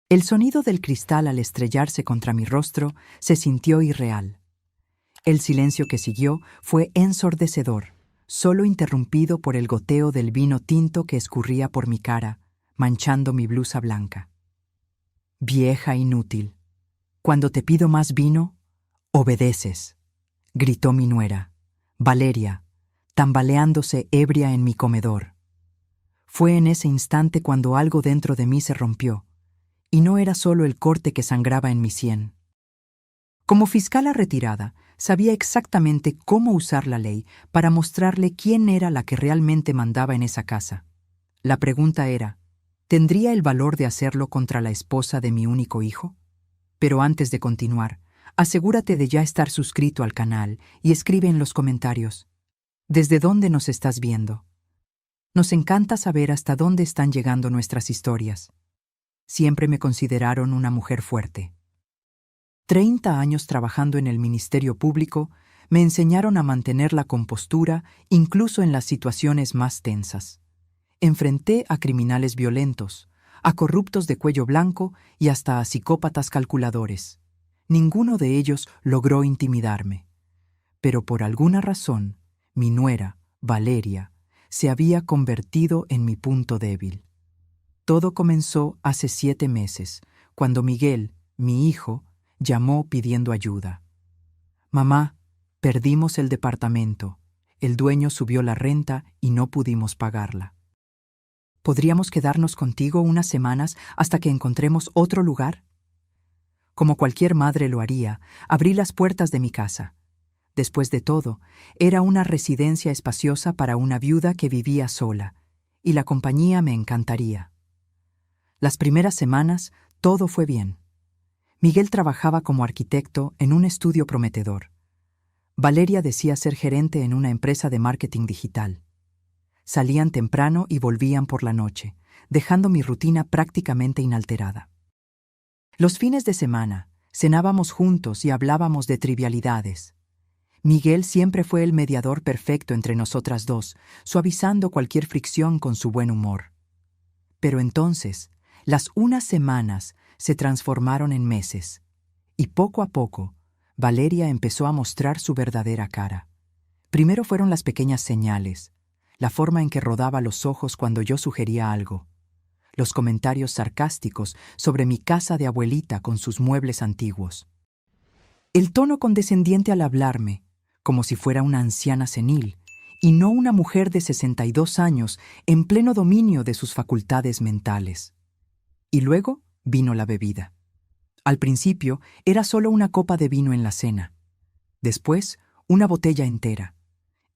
El sonido del cristal al estrellarse contra mi rostro se sintió irreal. El silencio que siguió fue ensordecedor, solo interrumpido por el goteo del vino tinto que escurría por mi cara, manchando mi blusa blanca. «Vieja inútil, cuando te pido más vino, obedeces», gritó mi nuera, Valeria, tambaleándose ebria en mi comedor. Fue en ese instante cuando algo dentro de mí se rompió, y no era solo el corte que sangraba en mi sien. Como fiscala retirada, sabía exactamente cómo usar la ley para mostrarle quién era la que realmente mandaba en esa casa. La pregunta era, ¿tendría el valor de hacerlo contra la esposa de mi único hijo? Pero antes de continuar, asegúrate de ya estar suscrito al canal y escribe en los comentarios, ¿desde dónde nos estás viendo? Nos encanta saber hasta dónde están llegando nuestras historias. Siempre me consideraron una mujer fuerte. 30 años trabajando en el Ministerio Público me enseñaron a mantener la compostura incluso en las situaciones más tensas. Enfrenté a criminales violentos, a corruptos de cuello blanco y hasta a psicópatas calculadores. Ninguno de ellos logró intimidarme. Pero por alguna razón, mi nuera, Valeria, se había convertido en mi punto débil. Todo comenzó hace 7 meses, cuando Miguel, mi hijo, llamó pidiendo ayuda. «Mamá, perdimos el departamento. El dueño subió la renta y no pudimos pagarla. ¿Podríamos quedarnos contigo unas semanas hasta que encontremos otro lugar?» Como cualquier madre lo haría, abrí las puertas de mi casa. Después de todo, era una residencia espaciosa para una viuda que vivía sola, y la compañía me encantaría. Las primeras semanas, todo fue bien. Miguel trabajaba como arquitecto en un estudio prometedor. Valeria decía ser gerente en una empresa de marketing digital. Salían temprano y volvían por la noche, dejando mi rutina prácticamente inalterada. Los fines de semana, cenábamos juntos y hablábamos de trivialidades. Miguel siempre fue el mediador perfecto entre nosotras dos, suavizando cualquier fricción con su buen humor. Pero entonces, las unas semanas se transformaron en meses, y poco a poco, Valeria empezó a mostrar su verdadera cara. Primero fueron las pequeñas señales, la forma en que rodaba los ojos cuando yo sugería algo, los comentarios sarcásticos sobre mi casa de abuelita con sus muebles antiguos, el tono condescendiente al hablarme, como si fuera una anciana senil, y no una mujer de 62 años en pleno dominio de sus facultades mentales. Y luego vino la bebida. Al principio era solo una copa de vino en la cena. Después, una botella entera.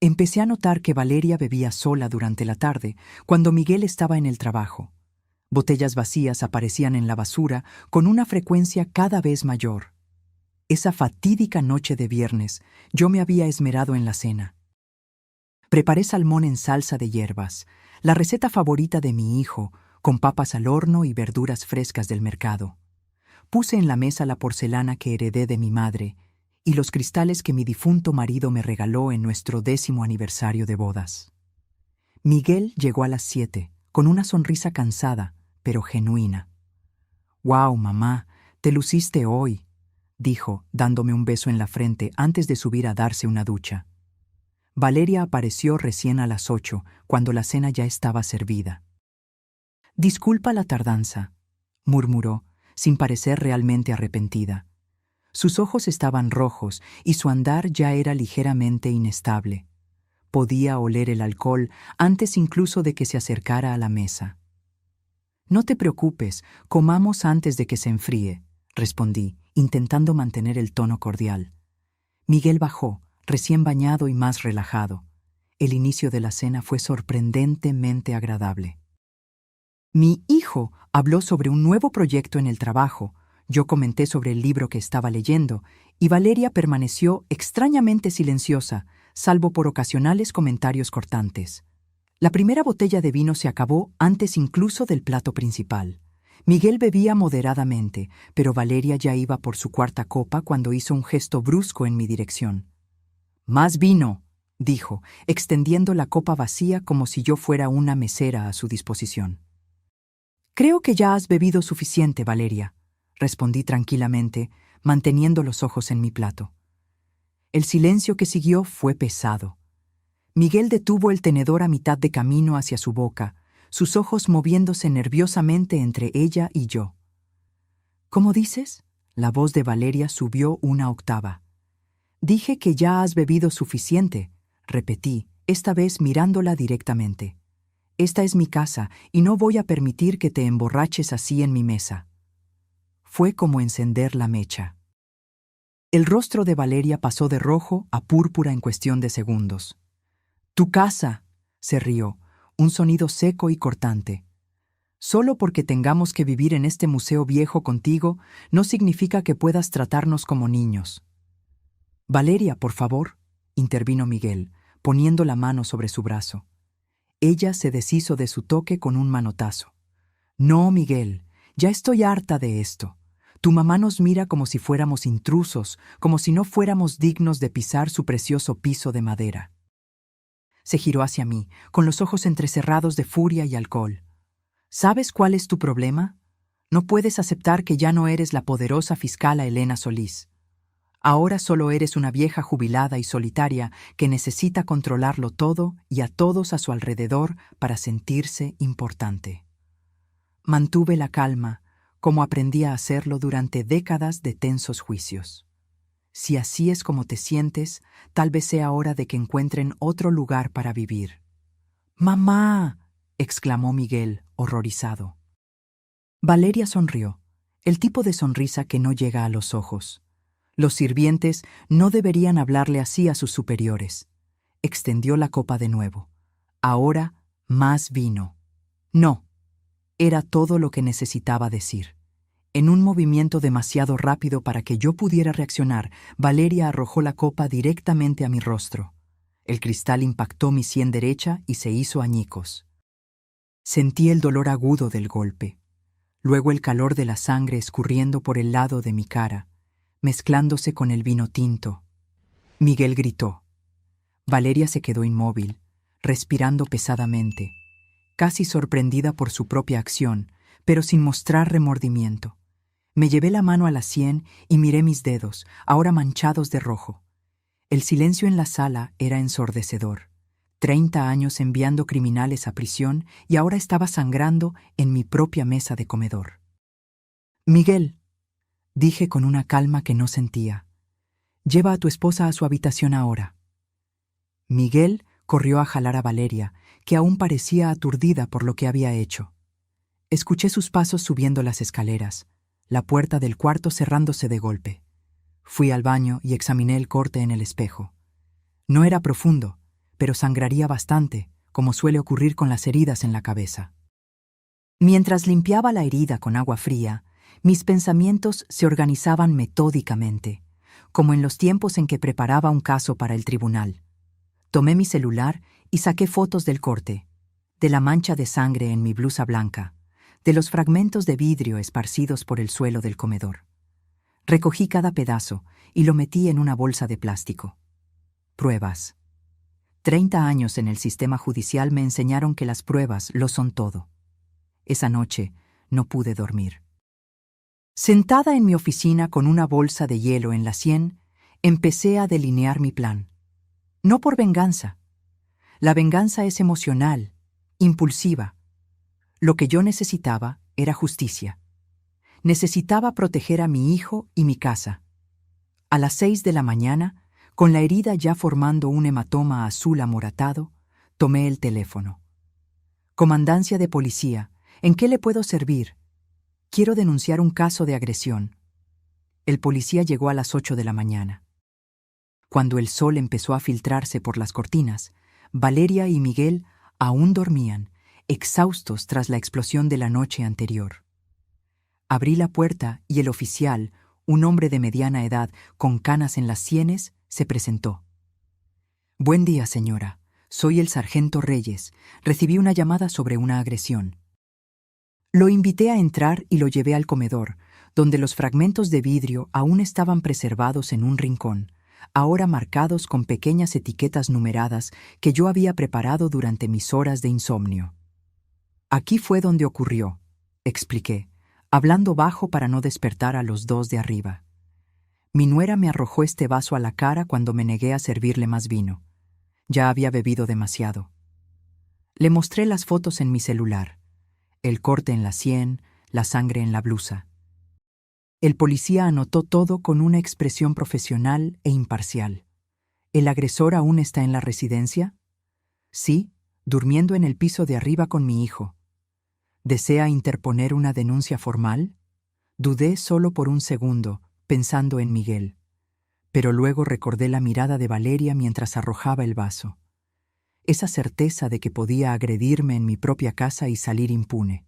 Empecé a notar que Valeria bebía sola durante la tarde, cuando Miguel estaba en el trabajo. Botellas vacías aparecían en la basura con una frecuencia cada vez mayor. Esa fatídica noche de viernes, yo me había esmerado en la cena. Preparé salmón en salsa de hierbas, la receta favorita de mi hijo, con papas al horno y verduras frescas del mercado. Puse en la mesa la porcelana que heredé de mi madre y los cristales que mi difunto marido me regaló en nuestro 10º aniversario de bodas. Miguel llegó a las 7, con una sonrisa cansada, pero genuina. «Wow, mamá, te luciste hoy», dijo, dándome un beso en la frente antes de subir a darse una ducha. Valeria apareció recién a las 8, cuando la cena ya estaba servida. «Disculpa la tardanza», murmuró, sin parecer realmente arrepentida. Sus ojos estaban rojos y su andar ya era ligeramente inestable. Podía oler el alcohol antes incluso de que se acercara a la mesa. «No te preocupes, comamos antes de que se enfríe», respondí, intentando mantener el tono cordial. Miguel bajó, recién bañado y más relajado. El inicio de la cena fue sorprendentemente agradable. Mi hijo habló sobre un nuevo proyecto en el trabajo, yo comenté sobre el libro que estaba leyendo, y Valeria permaneció extrañamente silenciosa, salvo por ocasionales comentarios cortantes. La primera botella de vino se acabó antes incluso del plato principal. Miguel bebía moderadamente, pero Valeria ya iba por su 4ª copa cuando hizo un gesto brusco en mi dirección. «Más vino», dijo, extendiendo la copa vacía como si yo fuera una mesera a su disposición. Creo que ya has bebido suficiente, Valeria, respondí tranquilamente, manteniendo los ojos en mi plato. El silencio que siguió fue pesado. Miguel detuvo el tenedor a mitad de camino hacia su boca, sus ojos moviéndose nerviosamente entre ella y yo. ¿Cómo dices? La voz de Valeria subió una octava. Dije que ya has bebido suficiente, repetí, esta vez mirándola directamente. Esta es mi casa y no voy a permitir que te emborraches así en mi mesa. Fue como encender la mecha. El rostro de Valeria pasó de rojo a púrpura en cuestión de segundos. «Tu casa», se rió, un sonido seco y cortante. «Solo porque tengamos que vivir en este museo viejo contigo, no significa que puedas tratarnos como niños». «Valeria, por favor», intervino Miguel, poniendo la mano sobre su brazo. Ella se deshizo de su toque con un manotazo. «No, Miguel, ya estoy harta de esto. Tu mamá nos mira como si fuéramos intrusos, como si no fuéramos dignos de pisar su precioso piso de madera». Se giró hacia mí, con los ojos entrecerrados de furia y alcohol. «¿Sabes cuál es tu problema? No puedes aceptar que ya no eres la poderosa fiscala Elena Solís. Ahora solo eres una vieja jubilada y solitaria que necesita controlarlo todo y a todos a su alrededor para sentirse importante». Mantuve la calma, como aprendí a hacerlo durante décadas de tensos juicios. Si así es como te sientes, tal vez sea hora de que encuentren otro lugar para vivir. «¡Mamá!», exclamó Miguel, horrorizado. Valeria sonrió, el tipo de sonrisa que no llega a los ojos. Los sirvientes no deberían hablarle así a sus superiores. Extendió la copa de nuevo. Ahora, más vino. No, era todo lo que necesitaba decir. En un movimiento demasiado rápido para que yo pudiera reaccionar, Valeria arrojó la copa directamente a mi rostro. El cristal impactó mi sien derecha y se hizo añicos. Sentí el dolor agudo del golpe, luego el calor de la sangre escurriendo por el lado de mi cara, mezclándose con el vino tinto. Miguel gritó. Valeria se quedó inmóvil, respirando pesadamente, casi sorprendida por su propia acción, pero sin mostrar remordimiento. Me llevé la mano a la sien y miré mis dedos, ahora manchados de rojo. El silencio en la sala era ensordecedor. 30 años enviando criminales a prisión y ahora estaba sangrando en mi propia mesa de comedor. «Miguel», dije con una calma que no sentía, «lleva a tu esposa a su habitación ahora». Miguel corrió a jalar a Valeria, que aún parecía aturdida por lo que había hecho. Escuché sus pasos subiendo las escaleras, la puerta del cuarto cerrándose de golpe. Fui al baño y examiné el corte en el espejo. No era profundo, pero sangraría bastante, como suele ocurrir con las heridas en la cabeza. Mientras limpiaba la herida con agua fría, mis pensamientos se organizaban metódicamente, como en los tiempos en que preparaba un caso para el tribunal. Tomé mi celular y saqué fotos del corte, de la mancha de sangre en mi blusa blanca, de los fragmentos de vidrio esparcidos por el suelo del comedor. Recogí cada pedazo y lo metí en una bolsa de plástico. Pruebas. 30 años en el sistema judicial me enseñaron que las pruebas lo son todo. Esa noche no pude dormir. Sentada en mi oficina con una bolsa de hielo en la sien, empecé a delinear mi plan. No por venganza. La venganza es emocional, impulsiva. Lo que yo necesitaba era justicia. Necesitaba proteger a mi hijo y mi casa. A las 6 de la mañana, con la herida ya formando un hematoma azul amoratado, tomé el teléfono. «Comandancia de policía, ¿en qué le puedo servir? Quiero denunciar un caso de agresión». El policía llegó a las 8 de la mañana. Cuando el sol empezó a filtrarse por las cortinas, Valeria y Miguel aún dormían, exhaustos tras la explosión de la noche anterior. Abrí la puerta y el oficial, un hombre de mediana edad con canas en las sienes, se presentó. «Buen día, señora. Soy el sargento Reyes. Recibí una llamada sobre una agresión». Lo invité a entrar y lo llevé al comedor, donde los fragmentos de vidrio aún estaban preservados en un rincón, ahora marcados con pequeñas etiquetas numeradas que yo había preparado durante mis horas de insomnio. «Aquí fue donde ocurrió», expliqué, hablando bajo para no despertar a los dos de arriba. Mi nuera me arrojó este vaso a la cara cuando me negué a servirle más vino. Ya había bebido demasiado. Le mostré las fotos en mi celular, el corte en la sien, la sangre en la blusa. El policía anotó todo con una expresión profesional e imparcial. ¿El agresor aún está en la residencia? Sí, durmiendo en el piso de arriba con mi hijo. ¿Desea interponer una denuncia formal? Dudé solo por un segundo, pensando en Miguel. Pero luego recordé la mirada de Valeria mientras arrojaba el vaso. Esa certeza de que podía agredirme en mi propia casa y salir impune.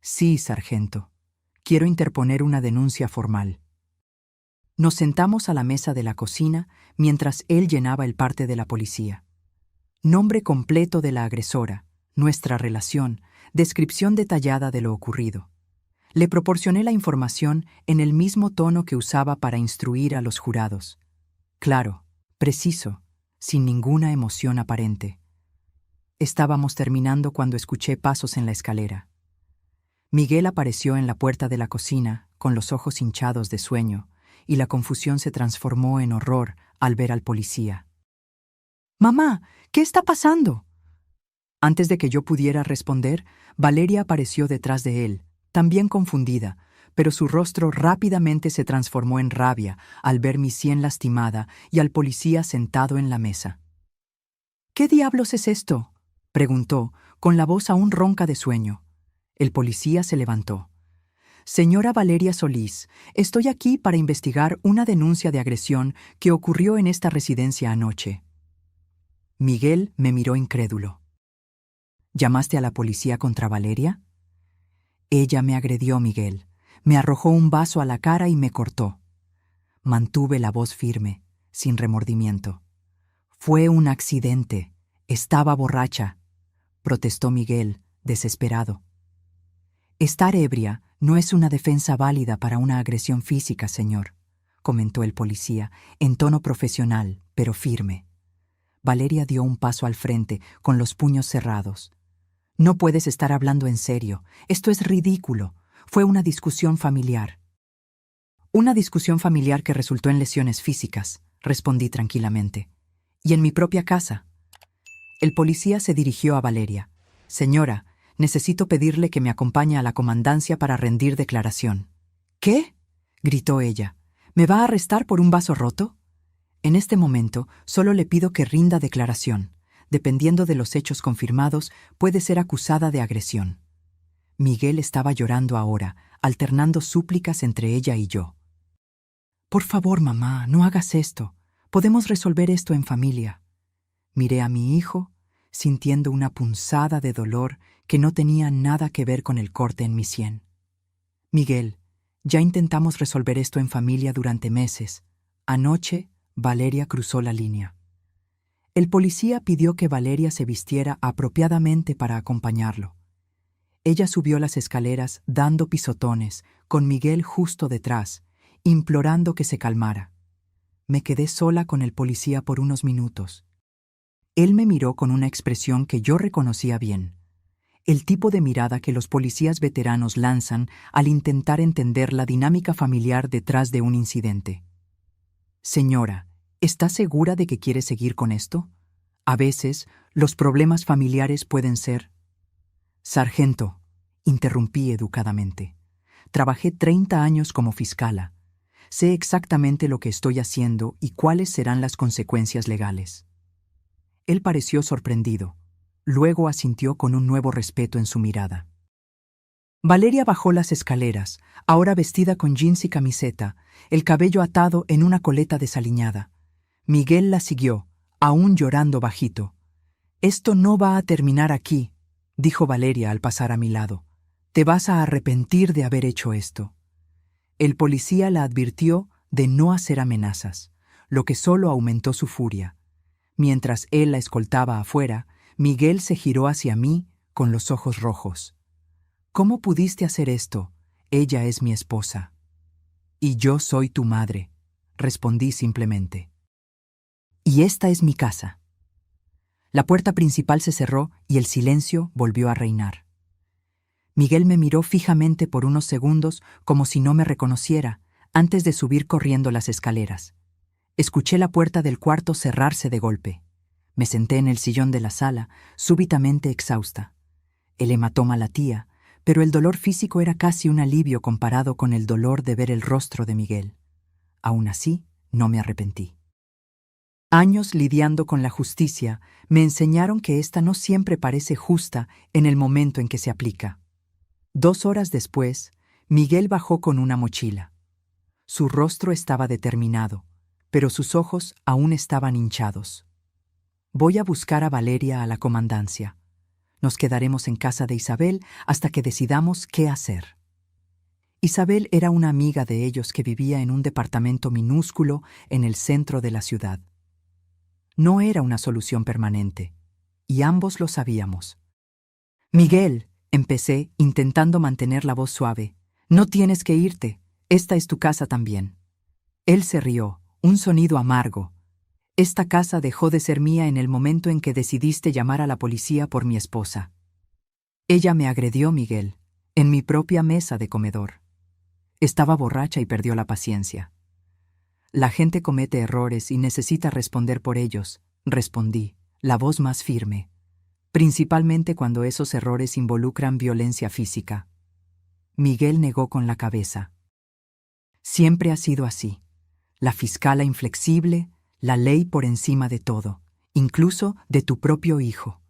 Sí, sargento. Quiero interponer una denuncia formal. Nos sentamos a la mesa de la cocina mientras él llenaba el parte de la policía. Nombre completo de la agresora, nuestra relación, descripción detallada de lo ocurrido. Le proporcioné la información en el mismo tono que usaba para instruir a los jurados. Claro, preciso, sin ninguna emoción aparente. Estábamos terminando cuando escuché pasos en la escalera. Miguel apareció en la puerta de la cocina, con los ojos hinchados de sueño, y la confusión se transformó en horror al ver al policía. «Mamá, ¿qué está pasando?». Antes de que yo pudiera responder, Valeria apareció detrás de él, también confundida, pero su rostro rápidamente se transformó en rabia al ver mi sien lastimada y al policía sentado en la mesa. «¿Qué diablos es esto?», preguntó, con la voz aún ronca de sueño. El policía se levantó. «Señora Valeria Solís, estoy aquí para investigar una denuncia de agresión que ocurrió en esta residencia anoche». Miguel me miró incrédulo. «¿Llamaste a la policía contra Valeria?». «Ella me agredió, Miguel. Me arrojó un vaso a la cara y me cortó». Mantuve la voz firme, sin remordimiento. «Fue un accidente. Estaba borracha», protestó Miguel, desesperado. «Estar ebria no es una defensa válida para una agresión física, señor», comentó el policía, en tono profesional, pero firme. Valeria dio un paso al frente, con los puños cerrados. «No puedes estar hablando en serio. Esto es ridículo. Fue una discusión familiar». «Una discusión familiar que resultó en lesiones físicas», respondí tranquilamente. «Y en mi propia casa». El policía se dirigió a Valeria. «Señora, necesito pedirle que me acompañe a la comandancia para rendir declaración». «¿Qué?», gritó ella. «¿Me va a arrestar por un vaso roto?». «En este momento, solo le pido que rinda declaración. Dependiendo de los hechos confirmados, puede ser acusada de agresión». Miguel estaba llorando ahora, alternando súplicas entre ella y yo. «Por favor, mamá, no hagas esto. Podemos resolver esto en familia». Miré a mi hijo, sintiendo una punzada de dolor que no tenía nada que ver con el corte en mi sien. «Miguel, ya intentamos resolver esto en familia durante meses. Anoche, Valeria cruzó la línea». El policía pidió que Valeria se vistiera apropiadamente para acompañarlo. Ella subió las escaleras dando pisotones, con Miguel justo detrás, implorando que se calmara. Me quedé sola con el policía por unos minutos. Él me miró con una expresión que yo reconocía bien. El tipo de mirada que los policías veteranos lanzan al intentar entender la dinámica familiar detrás de un incidente. «Señora, ¿está segura de que quiere seguir con esto? A veces, los problemas familiares pueden ser...». «Sargento», interrumpí educadamente. «Trabajé 30 años como fiscala. Sé exactamente lo que estoy haciendo y cuáles serán las consecuencias legales». Él pareció sorprendido. Luego asintió con un nuevo respeto en su mirada. Valeria bajó las escaleras, ahora vestida con jeans y camiseta, el cabello atado en una coleta desaliñada. Miguel la siguió, aún llorando bajito. «Esto no va a terminar aquí», dijo Valeria al pasar a mi lado. «Te vas a arrepentir de haber hecho esto». El policía la advirtió de no hacer amenazas, lo que solo aumentó su furia. Mientras él la escoltaba afuera, Miguel se giró hacia mí con los ojos rojos. «¿Cómo pudiste hacer esto? Ella es mi esposa». «Y yo soy tu madre», respondí simplemente. «Y esta es mi casa». La puerta principal se cerró y el silencio volvió a reinar. Miguel me miró fijamente por unos segundos como si no me reconociera, antes de subir corriendo las escaleras. Escuché la puerta del cuarto cerrarse de golpe. Me senté en el sillón de la sala, súbitamente exhausta. El hematoma latía, pero el dolor físico era casi un alivio comparado con el dolor de ver el rostro de Miguel. Aún así, no me arrepentí. Años lidiando con la justicia me enseñaron que ésta no siempre parece justa en el momento en que se aplica. 2 horas después, Miguel bajó con una mochila. Su rostro estaba determinado, pero sus ojos aún estaban hinchados. Voy a buscar a Valeria a la comandancia. Nos quedaremos en casa de Isabel hasta que decidamos qué hacer. Isabel era una amiga de ellos que vivía en un departamento minúsculo en el centro de la ciudad. No era una solución permanente, y ambos lo sabíamos. Miguel, empecé, intentando mantener la voz suave, no tienes que irte, esta es tu casa también. Él se rió, un sonido amargo. Esta casa dejó de ser mía en el momento en que decidiste llamar a la policía por mi esposa. Ella me agredió, Miguel, en mi propia mesa de comedor. Estaba borracha y perdió la paciencia. La gente comete errores y necesita responder por ellos, respondí, la voz más firme, principalmente cuando esos errores involucran violencia física. Miguel negó con la cabeza. Siempre ha sido así. La fiscala inflexible, la ley por encima de todo, incluso de tu propio hijo.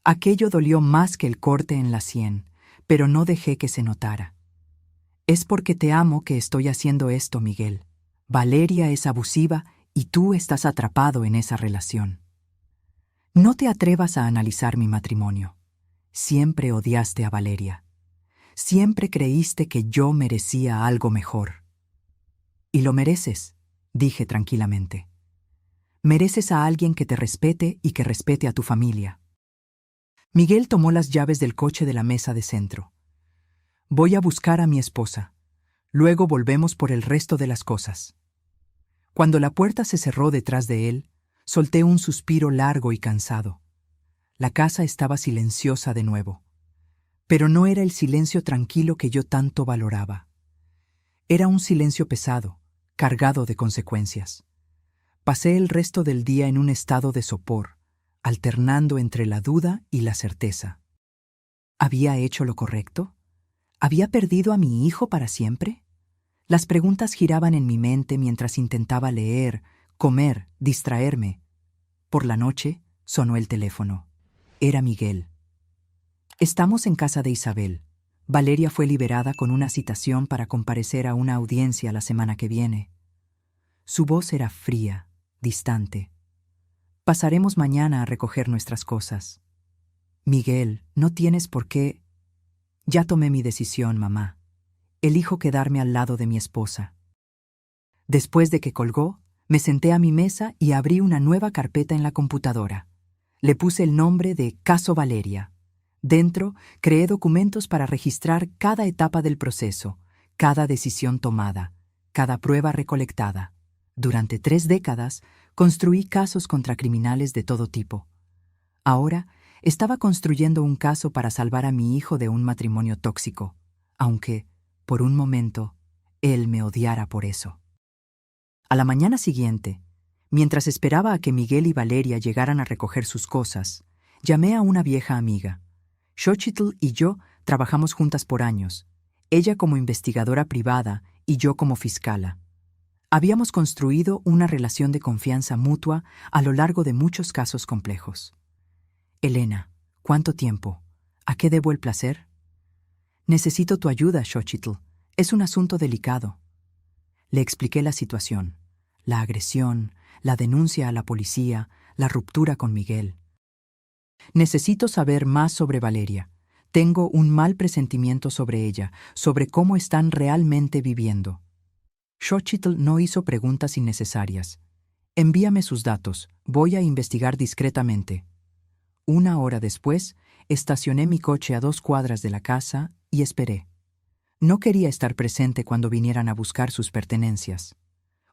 Aquello dolió más que el corte en la sien, pero no dejé que se notara. Es porque te amo que estoy haciendo esto, Miguel. Valeria es abusiva y tú estás atrapado en esa relación. No te atrevas a analizar mi matrimonio. Siempre odiaste a Valeria. Siempre creíste que yo merecía algo mejor. Y lo mereces, dije tranquilamente. Mereces a alguien que te respete y que respete a tu familia. Miguel tomó las llaves del coche de la mesa de centro. Voy a buscar a mi esposa. Luego volvemos por el resto de las cosas. Cuando la puerta se cerró detrás de él, solté un suspiro largo y cansado. La casa estaba silenciosa de nuevo. Pero no era el silencio tranquilo que yo tanto valoraba. Era un silencio pesado, cargado de consecuencias. Pasé el resto del día en un estado de sopor, alternando entre la duda y la certeza. ¿Había hecho lo correcto? ¿Había perdido a mi hijo para siempre? Las preguntas giraban en mi mente mientras intentaba leer, comer, distraerme. Por la noche sonó el teléfono. Era Miguel. Estamos en casa de Isabel. Valeria fue liberada con una citación para comparecer a una audiencia la semana que viene. Su voz era fría, distante. Pasaremos mañana a recoger nuestras cosas. Miguel, no tienes por qué. Ya tomé mi decisión, mamá. Elijo quedarme al lado de mi esposa. Después de que colgó, me senté a mi mesa y abrí una nueva carpeta en la computadora. Le puse el nombre de Caso Valeria. Dentro, creé documentos para registrar cada etapa del proceso, cada decisión tomada, cada prueba recolectada. Durante 3 décadas, construí casos contra criminales de todo tipo. Ahora, estaba construyendo un caso para salvar a mi hijo de un matrimonio tóxico, aunque, por un momento, él me odiara por eso. A la mañana siguiente, mientras esperaba a que Miguel y Valeria llegaran a recoger sus cosas, llamé a una vieja amiga. Xochitl y yo trabajamos juntas por años, ella como investigadora privada y yo como fiscala. Habíamos construido una relación de confianza mutua a lo largo de muchos casos complejos. Elena, ¿cuánto tiempo? ¿A qué debo el placer? Necesito tu ayuda, Xochitl. Es un asunto delicado. Le expliqué la situación, la agresión, la denuncia a la policía, la ruptura con Miguel. Necesito saber más sobre Valeria. Tengo un mal presentimiento sobre ella, sobre cómo están realmente viviendo. Xochitl no hizo preguntas innecesarias. Envíame sus datos. Voy a investigar discretamente. 1 hora después, estacioné mi coche a 2 cuadras de la casa y esperé. No quería estar presente cuando vinieran a buscar sus pertenencias.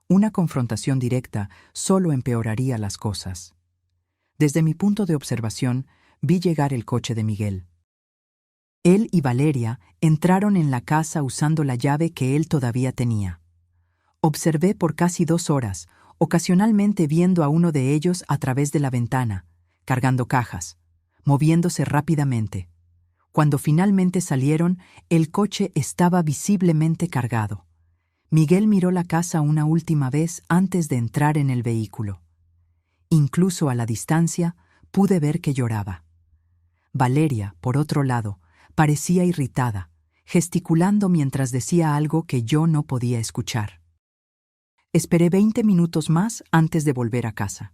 Una confrontación directa solo empeoraría las cosas. Desde mi punto de observación, vi llegar el coche de Miguel. Él y Valeria entraron en la casa usando la llave que él todavía tenía. Observé por casi 2 horas, ocasionalmente viendo a uno de ellos a través de la ventana, cargando cajas, moviéndose rápidamente. Cuando finalmente salieron, el coche estaba visiblemente cargado. Miguel miró la casa una última vez antes de entrar en el vehículo. Incluso a la distancia, pude ver que lloraba. Valeria, por otro lado, parecía irritada, gesticulando mientras decía algo que yo no podía escuchar. Esperé 20 minutos más antes de volver a casa.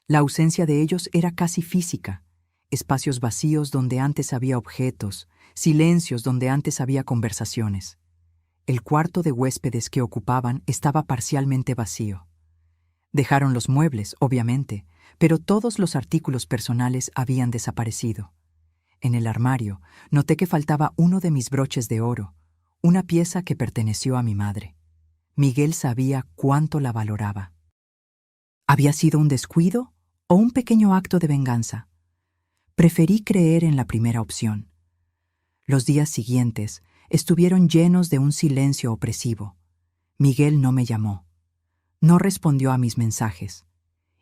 La ausencia de ellos era casi física. Espacios vacíos donde antes había objetos, silencios donde antes había conversaciones. El cuarto de huéspedes que ocupaban estaba parcialmente vacío. Dejaron los muebles, obviamente, pero todos los artículos personales habían desaparecido. En el armario, noté que faltaba uno de mis broches de oro, una pieza que perteneció a mi madre. Miguel sabía cuánto la valoraba. ¿Había sido un descuido o un pequeño acto de venganza? Preferí creer en la primera opción. Los días siguientes estuvieron llenos de un silencio opresivo. Miguel no me llamó. No respondió a mis mensajes.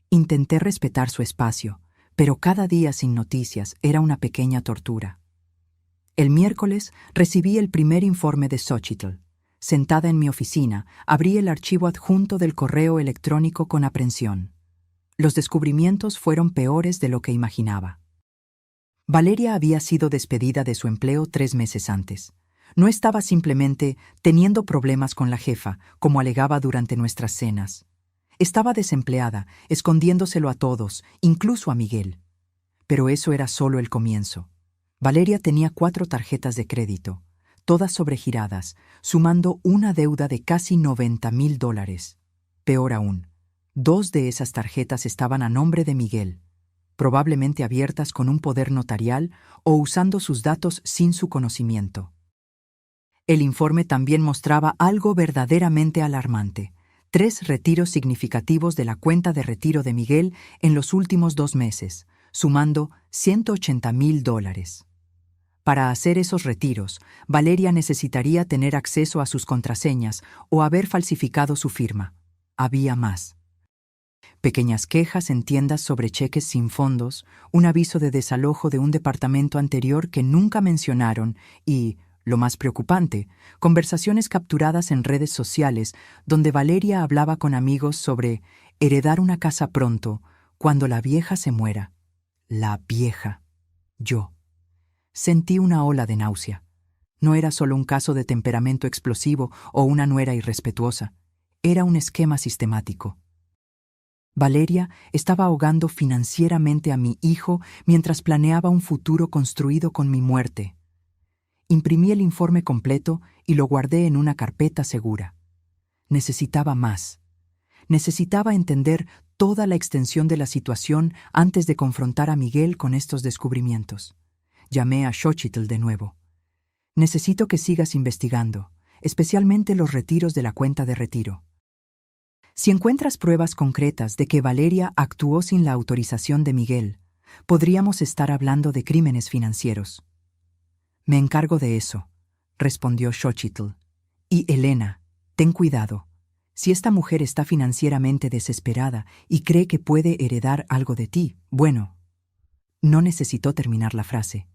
Intenté respetar su espacio, pero cada día sin noticias era una pequeña tortura. El miércoles recibí el primer informe de Xochitl. Sentada en mi oficina, abrí el archivo adjunto del correo electrónico con aprensión. Los descubrimientos fueron peores de lo que imaginaba. Valeria había sido despedida de su empleo 3 meses antes. No estaba simplemente teniendo problemas con la jefa, como alegaba durante nuestras cenas. Estaba desempleada, escondiéndoselo a todos, incluso a Miguel. Pero eso era solo el comienzo. Valeria tenía 4 tarjetas de crédito, todas sobregiradas, sumando una deuda de casi $90,000. Peor aún, 2 de esas tarjetas estaban a nombre de Miguel, probablemente abiertas con un poder notarial o usando sus datos sin su conocimiento. El informe también mostraba algo verdaderamente alarmante: 3 retiros significativos de la cuenta de retiro de Miguel en los últimos 2 meses, sumando $180,000. Para hacer esos retiros, Valeria necesitaría tener acceso a sus contraseñas o haber falsificado su firma. Había más. Pequeñas quejas en tiendas sobre cheques sin fondos, un aviso de desalojo de un departamento anterior que nunca mencionaron y, lo más preocupante, conversaciones capturadas en redes sociales donde Valeria hablaba con amigos sobre heredar una casa pronto, cuando la vieja se muera. La vieja. Yo. Sentí una ola de náusea. No era solo un caso de temperamento explosivo o una nuera irrespetuosa. Era un esquema sistemático. Valeria estaba ahogando financieramente a mi hijo mientras planeaba un futuro construido con mi muerte. Imprimí el informe completo y lo guardé en una carpeta segura. Necesitaba más. Necesitaba entender toda la extensión de la situación antes de confrontar a Miguel con estos descubrimientos. Llamé a Xochitl de nuevo. Necesito que sigas investigando, especialmente los retiros de la cuenta de retiro. Si encuentras pruebas concretas de que Valeria actuó sin la autorización de Miguel, podríamos estar hablando de crímenes financieros. Me encargo de eso, respondió Xochitl. Y Elena, ten cuidado. Si esta mujer está financieramente desesperada y cree que puede heredar algo de ti, bueno. No necesitó terminar la frase.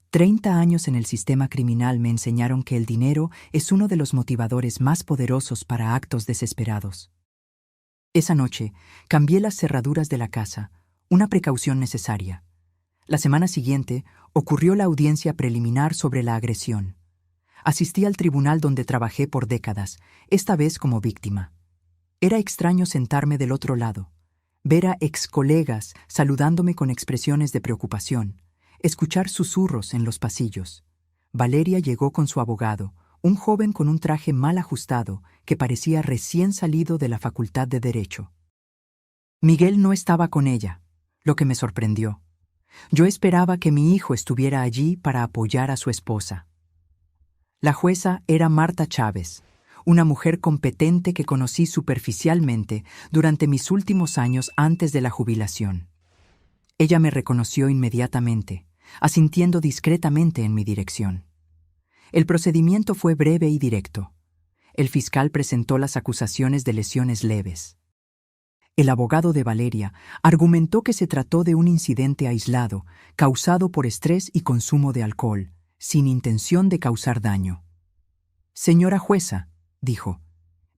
30 años en el sistema criminal me enseñaron que el dinero es uno de los motivadores más poderosos para actos desesperados. Esa noche, cambié las cerraduras de la casa, una precaución necesaria. La semana siguiente, ocurrió la audiencia preliminar sobre la agresión. Asistí al tribunal donde trabajé por décadas, esta vez como víctima. Era extraño sentarme del otro lado, ver a excolegas saludándome con expresiones de preocupación, escuchar susurros en los pasillos. Valeria llegó con su abogado, un joven con un traje mal ajustado que parecía recién salido de la Facultad de Derecho. Miguel no estaba con ella, lo que me sorprendió. Yo esperaba que mi hijo estuviera allí para apoyar a su esposa. La jueza era Marta Chávez, una mujer competente que conocí superficialmente durante mis últimos años antes de la jubilación. Ella me reconoció inmediatamente, asintiendo discretamente en mi dirección. El procedimiento fue breve y directo. El fiscal presentó las acusaciones de lesiones leves. El abogado de Valeria argumentó que se trató de un incidente aislado, causado por estrés y consumo de alcohol, sin intención de causar daño. Señora jueza, dijo,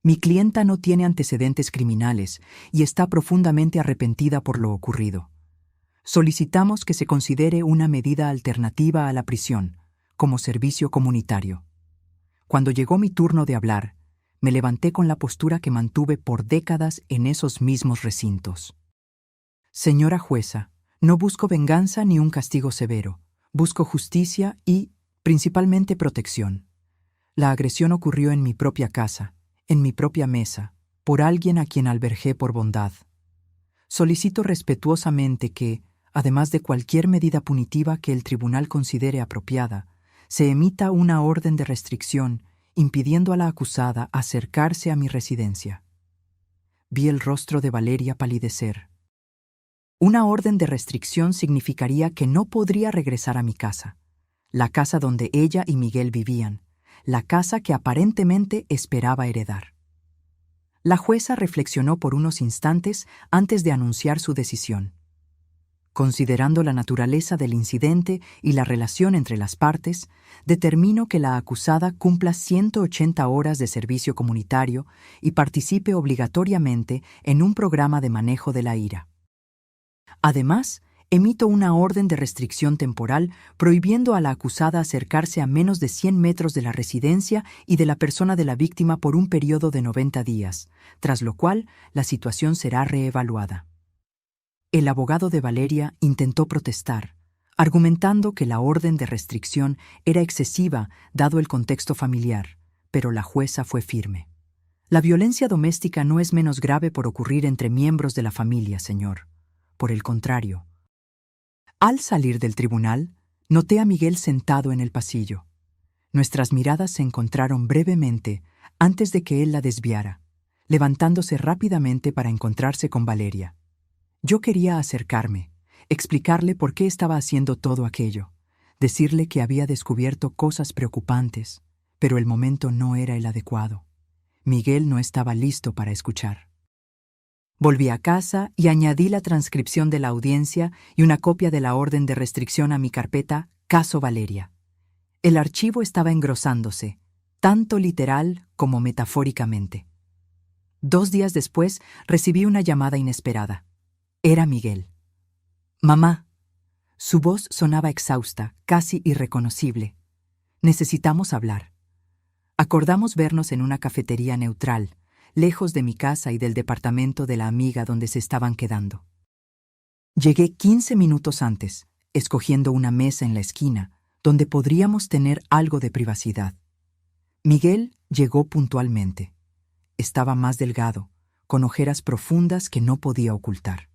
mi clienta no tiene antecedentes criminales y está profundamente arrepentida por lo ocurrido. Solicitamos que se considere una medida alternativa a la prisión, como servicio comunitario. Cuando llegó mi turno de hablar, me levanté con la postura que mantuve por décadas en esos mismos recintos. Señora jueza, no busco venganza ni un castigo severo. Busco justicia y, principalmente, protección. La agresión ocurrió en mi propia casa, en mi propia mesa, por alguien a quien albergué por bondad. Solicito respetuosamente que, además de cualquier medida punitiva que el tribunal considere apropiada, se emita una orden de restricción impidiendo a la acusada acercarse a mi residencia. Vi el rostro de Valeria palidecer. Una orden de restricción significaría que no podría regresar a mi casa, la casa donde ella y Miguel vivían, la casa que aparentemente esperaba heredar. La jueza reflexionó por unos instantes antes de anunciar su decisión. Considerando la naturaleza del incidente y la relación entre las partes, determino que la acusada cumpla 180 horas de servicio comunitario y participe obligatoriamente en un programa de manejo de la ira. Además, emito una orden de restricción temporal prohibiendo a la acusada acercarse a menos de 100 metros de la residencia y de la persona de la víctima por un periodo de 90 días, tras lo cual la situación será reevaluada. El abogado de Valeria intentó protestar, argumentando que la orden de restricción era excesiva dado el contexto familiar, pero la jueza fue firme. La violencia doméstica no es menos grave por ocurrir entre miembros de la familia, señor. Por el contrario. Al salir del tribunal, noté a Miguel sentado en el pasillo. Nuestras miradas se encontraron brevemente antes de que él la desviara, levantándose rápidamente para encontrarse con Valeria. Yo quería acercarme, explicarle por qué estaba haciendo todo aquello, decirle que había descubierto cosas preocupantes, pero el momento no era el adecuado. Miguel no estaba listo para escuchar. Volví a casa y añadí la transcripción de la audiencia y una copia de la orden de restricción a mi carpeta Caso Valeria. El archivo estaba engrosándose, tanto literal como metafóricamente. 2 días después recibí una llamada inesperada. Era Miguel. Mamá. Su voz sonaba exhausta, casi irreconocible. Necesitamos hablar. Acordamos vernos en una cafetería neutral, lejos de mi casa y del departamento de la amiga donde se estaban quedando. Llegué 15 minutos antes, escogiendo una mesa en la esquina, donde podríamos tener algo de privacidad. Miguel llegó puntualmente. Estaba más delgado, con ojeras profundas que no podía ocultar.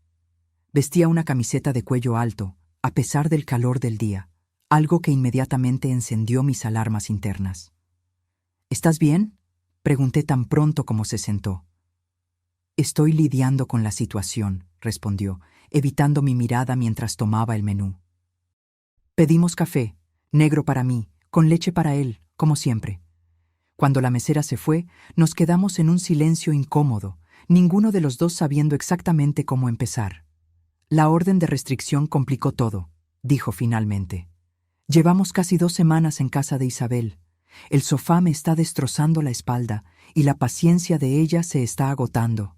Vestía una camiseta de cuello alto, a pesar del calor del día, algo que inmediatamente encendió mis alarmas internas. ¿Estás bien?, pregunté tan pronto como se sentó. Estoy lidiando con la situación, respondió, evitando mi mirada mientras tomaba el menú. Pedimos café, negro para mí, con leche para él, como siempre. Cuando la mesera se fue, nos quedamos en un silencio incómodo, ninguno de los dos sabiendo exactamente cómo empezar. La orden de restricción complicó todo, dijo finalmente. Llevamos casi 2 semanas en casa de Isabel. El sofá me está destrozando la espalda y la paciencia de ella se está agotando.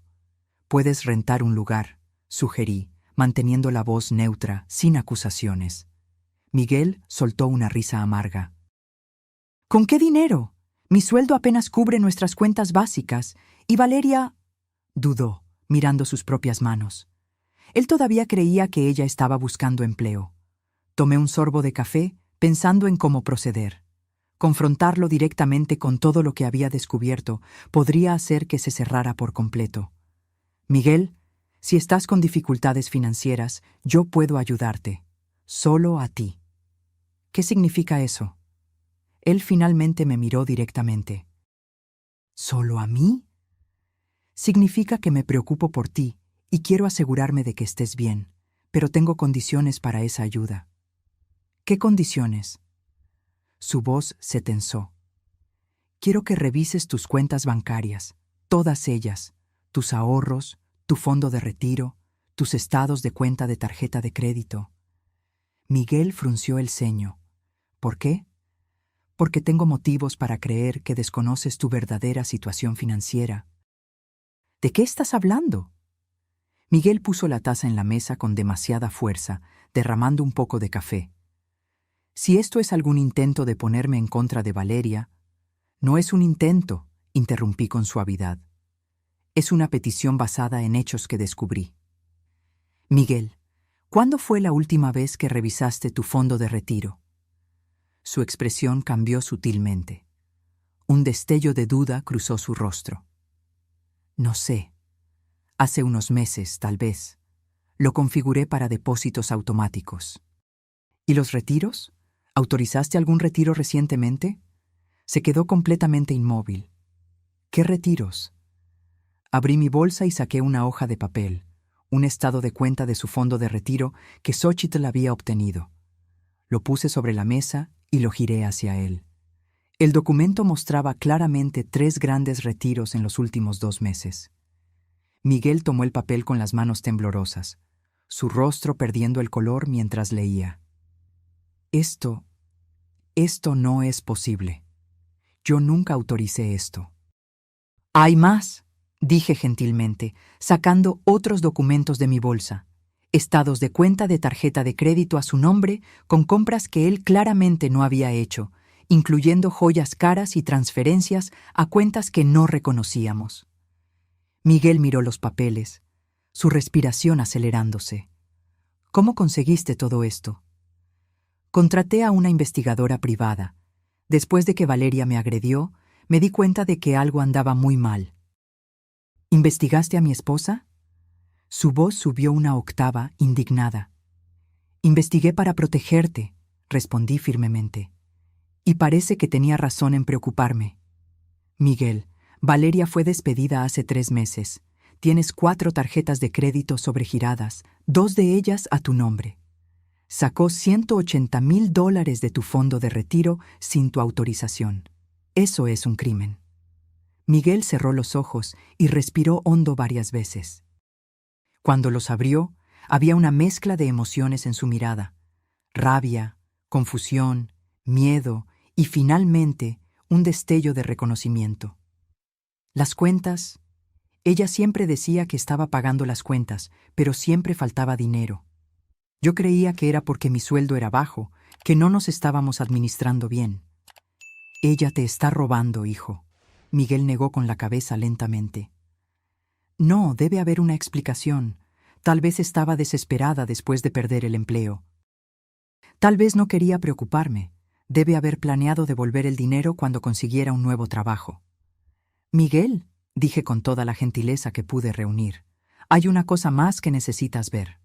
Puedes rentar un lugar, sugerí, manteniendo la voz neutra, sin acusaciones. Miguel soltó una risa amarga. ¿Con qué dinero? Mi sueldo apenas cubre nuestras cuentas básicas, y Valeria... dudó, mirando sus propias manos. Él todavía creía que ella estaba buscando empleo. Tomé un sorbo de café, pensando en cómo proceder. Confrontarlo directamente con todo lo que había descubierto podría hacer que se cerrara por completo. Miguel, si estás con dificultades financieras, yo puedo ayudarte. Solo a ti. ¿Qué significa eso? Él finalmente me miró directamente. ¿Solo a mí? Significa que me preocupo por ti y quiero asegurarme de que estés bien, pero tengo condiciones para esa ayuda. ¿Qué condiciones? Su voz se tensó. Quiero que revises tus cuentas bancarias, todas ellas, tus ahorros, tu fondo de retiro, tus estados de cuenta de tarjeta de crédito. Miguel frunció el ceño. ¿Por qué? Porque tengo motivos para creer que desconoces tu verdadera situación financiera. ¿De qué estás hablando? Miguel puso la taza en la mesa con demasiada fuerza, derramando un poco de café. Si esto es algún intento de ponerme en contra de Valeria, no es un intento, interrumpí con suavidad. Es una petición basada en hechos que descubrí. Miguel, ¿cuándo fue la última vez que revisaste tu fondo de retiro? Su expresión cambió sutilmente. Un destello de duda cruzó su rostro. No sé. Hace unos meses, tal vez. Lo configuré para depósitos automáticos. ¿Y los retiros? ¿Autorizaste algún retiro recientemente? Se quedó completamente inmóvil. ¿Qué retiros? Abrí mi bolsa y saqué una hoja de papel, un estado de cuenta de su fondo de retiro que Xochitl había obtenido. Lo puse sobre la mesa y lo giré hacia él. El documento mostraba claramente 3 grandes retiros en los últimos 2 meses. Miguel tomó el papel con las manos temblorosas, su rostro perdiendo el color mientras leía. Esto no es posible. Yo nunca autoricé esto. Hay más, dije gentilmente, sacando otros documentos de mi bolsa. Estados de cuenta de tarjeta de crédito a su nombre con compras que él claramente no había hecho, incluyendo joyas caras y transferencias a cuentas que no reconocíamos. Miguel miró los papeles, su respiración acelerándose. ¿Cómo conseguiste todo esto? Contraté a una investigadora privada. Después de que Valeria me agredió, me di cuenta de que algo andaba muy mal. ¿Investigaste a mi esposa? Su voz subió una octava, indignada. Investigué para protegerte, respondí firmemente. Y parece que tenía razón en preocuparme. Miguel, Valeria fue despedida hace 3 meses. Tienes 4 tarjetas de crédito sobregiradas, 2 de ellas a tu nombre. Sacó $180,000 de tu fondo de retiro sin tu autorización. Eso es un crimen. Miguel cerró los ojos y respiró hondo varias veces. Cuando los abrió, había una mezcla de emociones en su mirada. Rabia, confusión, miedo y finalmente un destello de reconocimiento. Las cuentas. Ella siempre decía que estaba pagando las cuentas, pero siempre faltaba dinero. Yo creía que era porque mi sueldo era bajo, que no nos estábamos administrando bien. Ella te está robando, hijo. Miguel negó con la cabeza lentamente. No, debe haber una explicación. Tal vez estaba desesperada después de perder el empleo. Tal vez no quería preocuparme. Debe haber planeado devolver el dinero cuando consiguiera un nuevo trabajo. Miguel, dije con toda la gentileza que pude reunir, hay una cosa más que necesitas ver.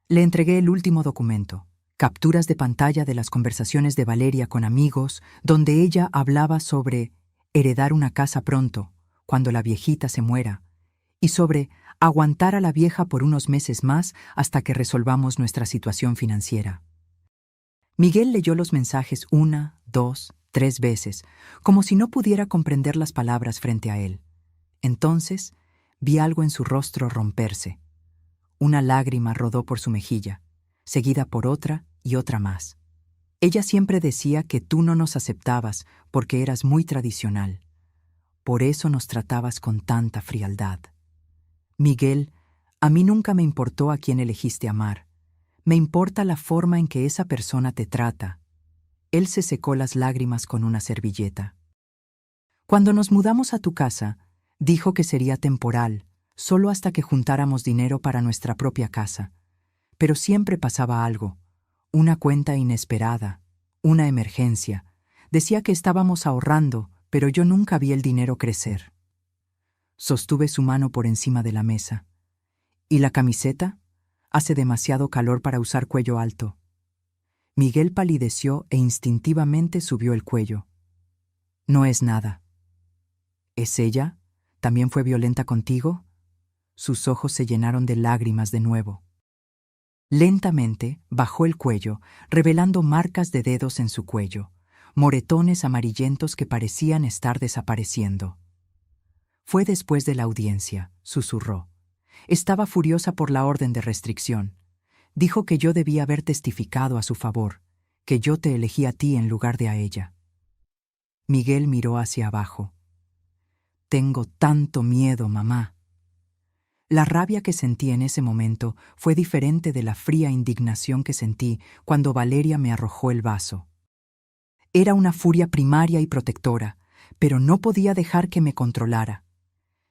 Le entregué el último documento, capturas de pantalla de las conversaciones de Valeria con amigos, donde ella hablaba sobre heredar una casa pronto, cuando la viejita se muera, y sobre aguantar a la vieja por unos meses más hasta que resolvamos nuestra situación financiera. Miguel leyó los mensajes 1, 2, 3 veces, como si no pudiera comprender las palabras frente a él. Entonces, vi algo en su rostro romperse. Una lágrima rodó por su mejilla, seguida por otra y otra más. Ella siempre decía que tú no nos aceptabas porque eras muy tradicional. Por eso nos tratabas con tanta frialdad. Miguel, a mí nunca me importó a quién elegiste amar. Me importa la forma en que esa persona te trata. Él se secó las lágrimas con una servilleta. Cuando nos mudamos a tu casa, dijo que sería temporal, solo hasta que juntáramos dinero para nuestra propia casa. Pero siempre pasaba algo, una cuenta inesperada, una emergencia. Decía que estábamos ahorrando, pero yo nunca vi el dinero crecer. Sostuve su mano por encima de la mesa. ¿Y la camiseta? Hace demasiado calor para usar cuello alto. Miguel palideció e instintivamente subió el cuello. No es nada. ¿Es ella? ¿También fue violenta contigo? Sus ojos se llenaron de lágrimas de nuevo. Lentamente bajó el cuello, revelando marcas de dedos en su cuello, moretones amarillentos que parecían estar desapareciendo. Fue después de la audiencia, susurró. Estaba furiosa por la orden de restricción. Dijo que yo debía haber testificado a su favor, que yo te elegí a ti en lugar de a ella. Miguel miró hacia abajo. Tengo tanto miedo, mamá. La rabia que sentí en ese momento fue diferente de la fría indignación que sentí cuando Valeria me arrojó el vaso. Era una furia primaria y protectora, pero no podía dejar que me controlara.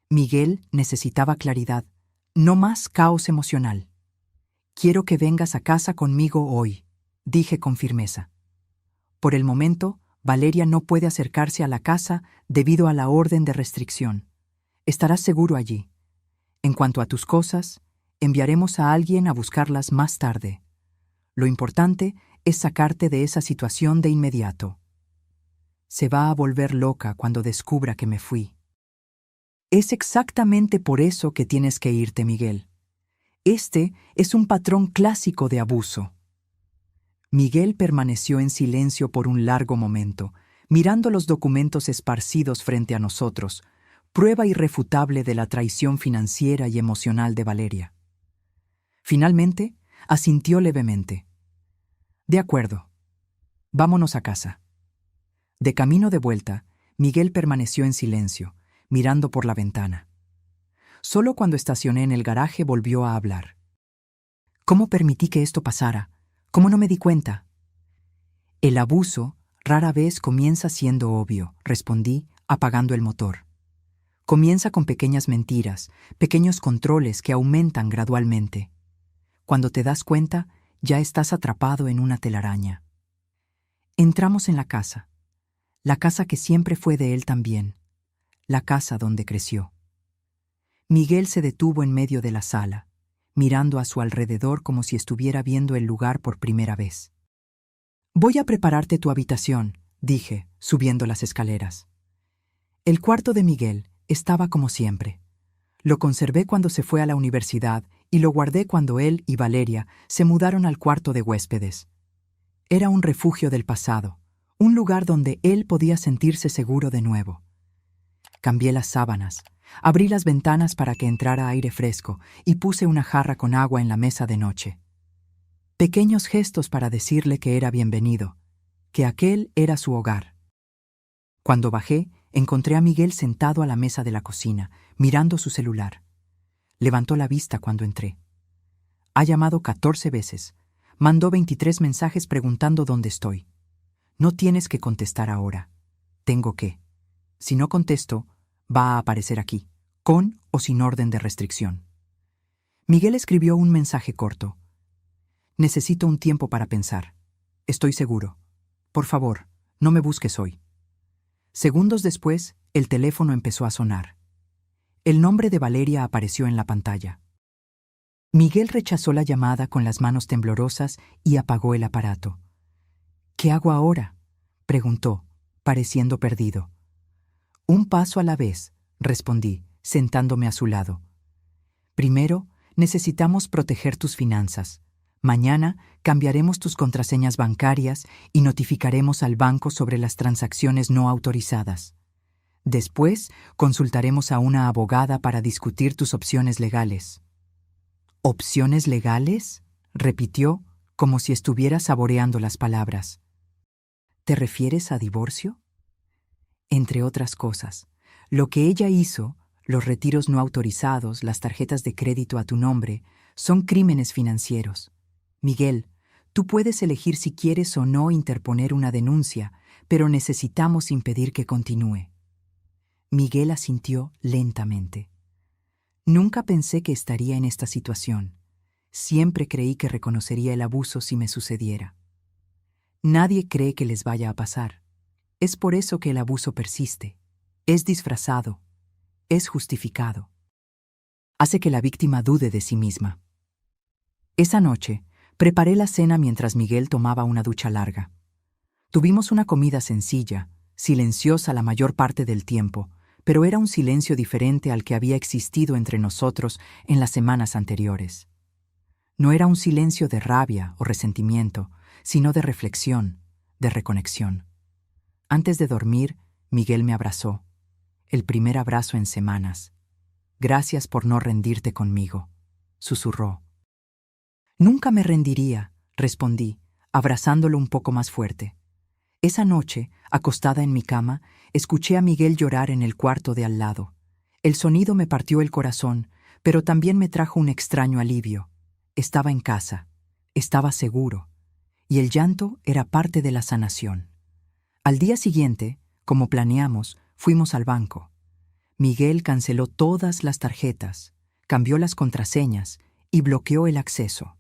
Miguel necesitaba claridad, no más caos emocional. Quiero que vengas a casa conmigo hoy, dije con firmeza. Por el momento, Valeria no puede acercarse a la casa debido a la orden de restricción. Estarás seguro allí. En cuanto a tus cosas, enviaremos a alguien a buscarlas más tarde. Lo importante es sacarte de esa situación de inmediato. Se va a volver loca cuando descubra que me fui. Es exactamente por eso que tienes que irte, Miguel. Este es un patrón clásico de abuso. Miguel permaneció en silencio por un largo momento, mirando los documentos esparcidos frente a nosotros, prueba irrefutable de la traición financiera y emocional de Valeria. Finalmente, asintió levemente. De acuerdo. Vámonos a casa. De camino de vuelta, Miguel permaneció en silencio, mirando por la ventana. Solo cuando estacioné en el garaje volvió a hablar. ¿Cómo permití que esto pasara? ¿Cómo no me di cuenta? El abuso rara vez comienza siendo obvio, respondí, apagando el motor. Comienza con pequeñas mentiras, pequeños controles que aumentan gradualmente. Cuando te das cuenta, ya estás atrapado en una telaraña. Entramos en la casa que siempre fue de él también, la casa donde creció. Miguel se detuvo en medio de la sala, mirando a su alrededor como si estuviera viendo el lugar por primera vez. Voy a prepararte tu habitación, dije, subiendo las escaleras. El cuarto de Miguel estaba como siempre. Lo conservé cuando se fue a la universidad y lo guardé cuando él y Valeria se mudaron al cuarto de huéspedes. Era un refugio del pasado, un lugar donde él podía sentirse seguro de nuevo. Cambié las sábanas, abrí las ventanas para que entrara aire fresco y puse una jarra con agua en la mesa de noche. Pequeños gestos para decirle que era bienvenido, que aquel era su hogar. Cuando bajé, encontré a Miguel sentado a la mesa de la cocina, mirando su celular. Levantó la vista cuando entré. Ha llamado 14 veces. Mandó 23 mensajes preguntando dónde estoy. No tienes que contestar ahora. Tengo que. Si no contesto, va a aparecer aquí, con o sin orden de restricción. Miguel escribió un mensaje corto. Necesito un tiempo para pensar. Estoy seguro. Por favor, no me busques hoy. Segundos después, el teléfono empezó a sonar. El nombre de Valeria apareció en la pantalla. Miguel rechazó la llamada con las manos temblorosas y apagó el aparato. ¿Qué hago ahora?, preguntó, pareciendo perdido. Un paso a la vez, respondí, sentándome a su lado. Primero, necesitamos proteger tus finanzas. Mañana cambiaremos tus contraseñas bancarias y notificaremos al banco sobre las transacciones no autorizadas. Después, consultaremos a una abogada para discutir tus opciones legales. ¿Opciones legales?, repitió, como si estuviera saboreando las palabras. ¿Te refieres a divorcio? Entre otras cosas, lo que ella hizo, los retiros no autorizados, las tarjetas de crédito a tu nombre, son crímenes financieros. Miguel, tú puedes elegir si quieres o no interponer una denuncia, pero necesitamos impedir que continúe. Miguel asintió lentamente. Nunca pensé que estaría en esta situación. Siempre creí que reconocería el abuso si me sucediera. Nadie cree que les vaya a pasar. Es por eso que el abuso persiste. Es disfrazado. Es justificado. Hace que la víctima dude de sí misma. Esa noche, preparé la cena mientras Miguel tomaba una ducha larga. Tuvimos una comida sencilla, silenciosa la mayor parte del tiempo, pero era un silencio diferente al que había existido entre nosotros en las semanas anteriores. No era un silencio de rabia o resentimiento, sino de reflexión, de reconexión. Antes de dormir, Miguel me abrazó, el primer abrazo en semanas. «Gracias por no rendirte conmigo», susurró. «Nunca me rendiría», respondí, abrazándolo un poco más fuerte. Esa noche, acostada en mi cama, escuché a Miguel llorar en el cuarto de al lado. El sonido me partió el corazón, pero también me trajo un extraño alivio. Estaba en casa, estaba seguro, y el llanto era parte de la sanación. Al día siguiente, como planeamos, fuimos al banco. Miguel canceló todas las tarjetas, cambió las contraseñas y bloqueó el acceso.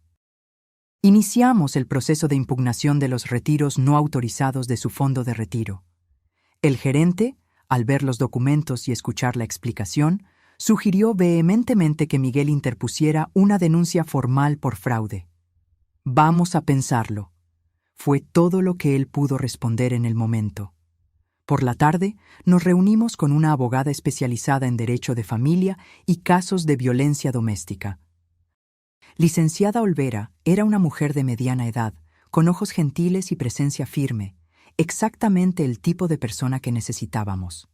Iniciamos el proceso de impugnación de los retiros no autorizados de su fondo de retiro. El gerente, al ver los documentos y escuchar la explicación, sugirió vehementemente que Miguel interpusiera una denuncia formal por fraude. «Vamos a pensarlo», fue todo lo que él pudo responder en el momento. Por la tarde, nos reunimos con una abogada especializada en derecho de familia y casos de violencia doméstica. Licenciada Olvera era una mujer de mediana edad, con ojos gentiles y presencia firme, exactamente el tipo de persona que necesitábamos.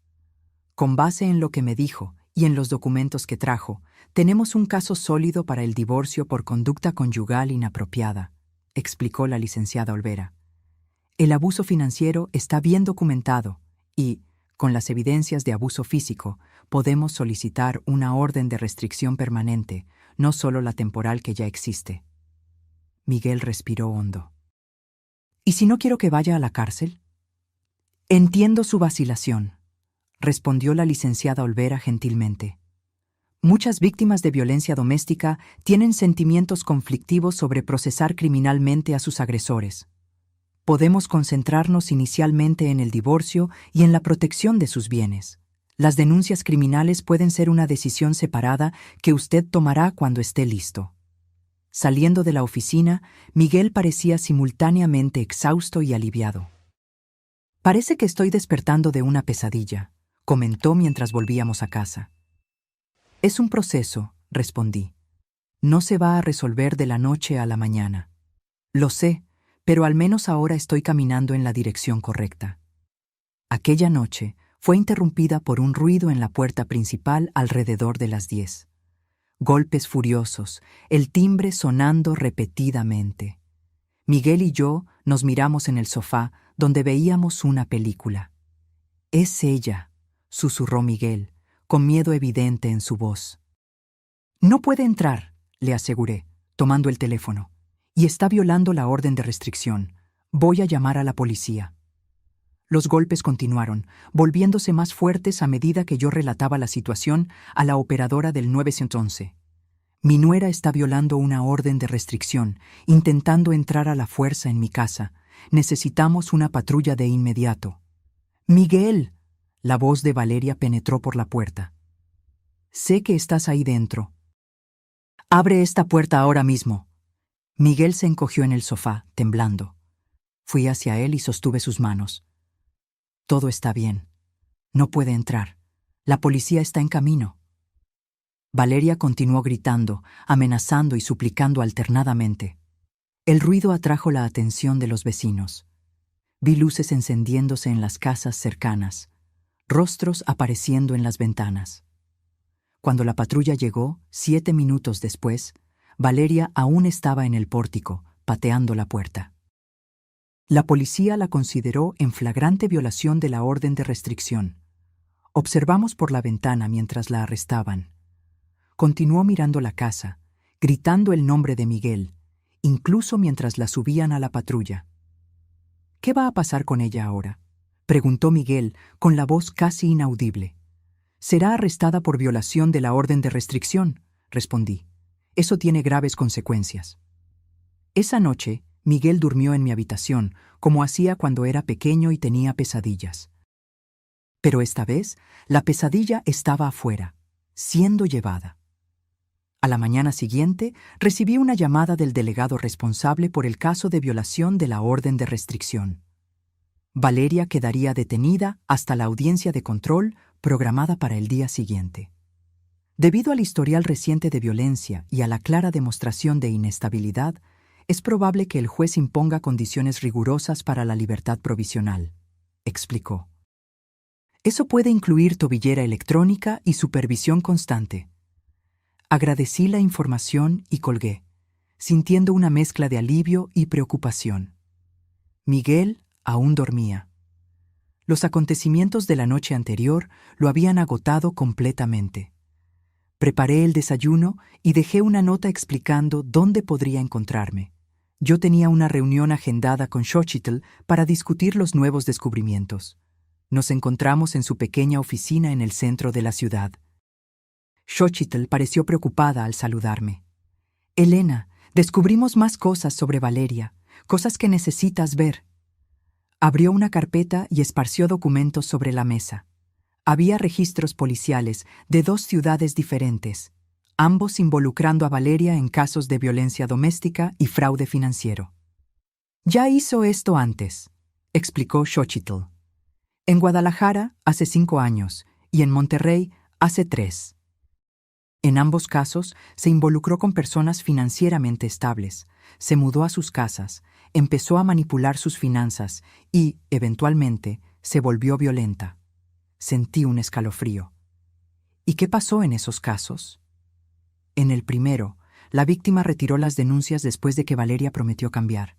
Con base en lo que me dijo y en los documentos que trajo, tenemos un caso sólido para el divorcio por conducta conyugal inapropiada, explicó la licenciada Olvera. El abuso financiero está bien documentado y, con las evidencias de abuso físico, podemos solicitar una orden de restricción permanente, no solo la temporal que ya existe. Miguel respiró hondo. ¿Y si no quiero que vaya a la cárcel? Entiendo su vacilación, respondió la licenciada Olvera gentilmente. Muchas víctimas de violencia doméstica tienen sentimientos conflictivos sobre procesar criminalmente a sus agresores. Podemos concentrarnos inicialmente en el divorcio y en la protección de sus bienes. Las denuncias criminales pueden ser una decisión separada que usted tomará cuando esté listo. Saliendo de la oficina, Miguel parecía simultáneamente exhausto y aliviado. «Parece que estoy despertando de una pesadilla», comentó mientras volvíamos a casa. «Es un proceso», respondí. «No se va a resolver de la noche a la mañana». «Lo sé, pero al menos ahora estoy caminando en la dirección correcta». Aquella noche fue interrumpida por un ruido en la puerta principal alrededor de las 10. Golpes furiosos, el timbre sonando repetidamente. Miguel y yo nos miramos en el sofá donde veíamos una película. «Es ella», susurró Miguel, con miedo evidente en su voz. «No puede entrar», le aseguré, tomando el teléfono. «Y está violando la orden de restricción. Voy a llamar a la policía». Los golpes continuaron, volviéndose más fuertes a medida que yo relataba la situación a la operadora del 911. «Mi nuera está violando una orden de restricción, intentando entrar a la fuerza en mi casa. Necesitamos una patrulla de inmediato». «Miguel», la voz de Valeria penetró por la puerta. «Sé que estás ahí dentro. Abre esta puerta ahora mismo». Miguel se encogió en el sofá, temblando. Fui hacia él y sostuve sus manos. «Todo está bien. No puede entrar. La policía está en camino». Valeria continuó gritando, amenazando y suplicando alternadamente. El ruido atrajo la atención de los vecinos. Vi luces encendiéndose en las casas cercanas, rostros apareciendo en las ventanas. Cuando la patrulla llegó, 7 minutos después, Valeria aún estaba en el pórtico, pateando la puerta. La policía la consideró en flagrante violación de la orden de restricción. Observamos por la ventana mientras la arrestaban. Continuó mirando la casa, gritando el nombre de Miguel, incluso mientras la subían a la patrulla. «¿Qué va a pasar con ella ahora?», preguntó Miguel con la voz casi inaudible. «Será arrestada por violación de la orden de restricción», respondí. «Eso tiene graves consecuencias». Esa noche, Miguel durmió en mi habitación, como hacía cuando era pequeño y tenía pesadillas. Pero esta vez, la pesadilla estaba afuera, siendo llevada. A la mañana siguiente, recibí una llamada del delegado responsable por el caso de violación de la orden de restricción. Valeria quedaría detenida hasta la audiencia de control programada para el día siguiente. Debido al historial reciente de violencia y a la clara demostración de inestabilidad, es probable que el juez imponga condiciones rigurosas para la libertad provisional, explicó. Eso puede incluir tobillera electrónica y supervisión constante. Agradecí la información y colgué, sintiendo una mezcla de alivio y preocupación. Miguel aún dormía. Los acontecimientos de la noche anterior lo habían agotado completamente. Preparé el desayuno y dejé una nota explicando dónde podría encontrarme. Yo tenía una reunión agendada con Xochitl para discutir los nuevos descubrimientos. Nos encontramos en su pequeña oficina en el centro de la ciudad. Xochitl pareció preocupada al saludarme. «Elena, descubrimos más cosas sobre Valeria, cosas que necesitas ver». Abrió una carpeta y esparció documentos sobre la mesa. Había registros policiales de 2 ciudades diferentes, ambos involucrando a Valeria en casos de violencia doméstica y fraude financiero. «Ya hizo esto antes», explicó Xochitl. «En Guadalajara hace 5 años y en Monterrey hace 3. En ambos casos se involucró con personas financieramente estables, se mudó a sus casas, empezó a manipular sus finanzas y, eventualmente, se volvió violenta». Sentí un escalofrío. ¿Y qué pasó en esos casos? En el primero, la víctima retiró las denuncias después de que Valeria prometió cambiar.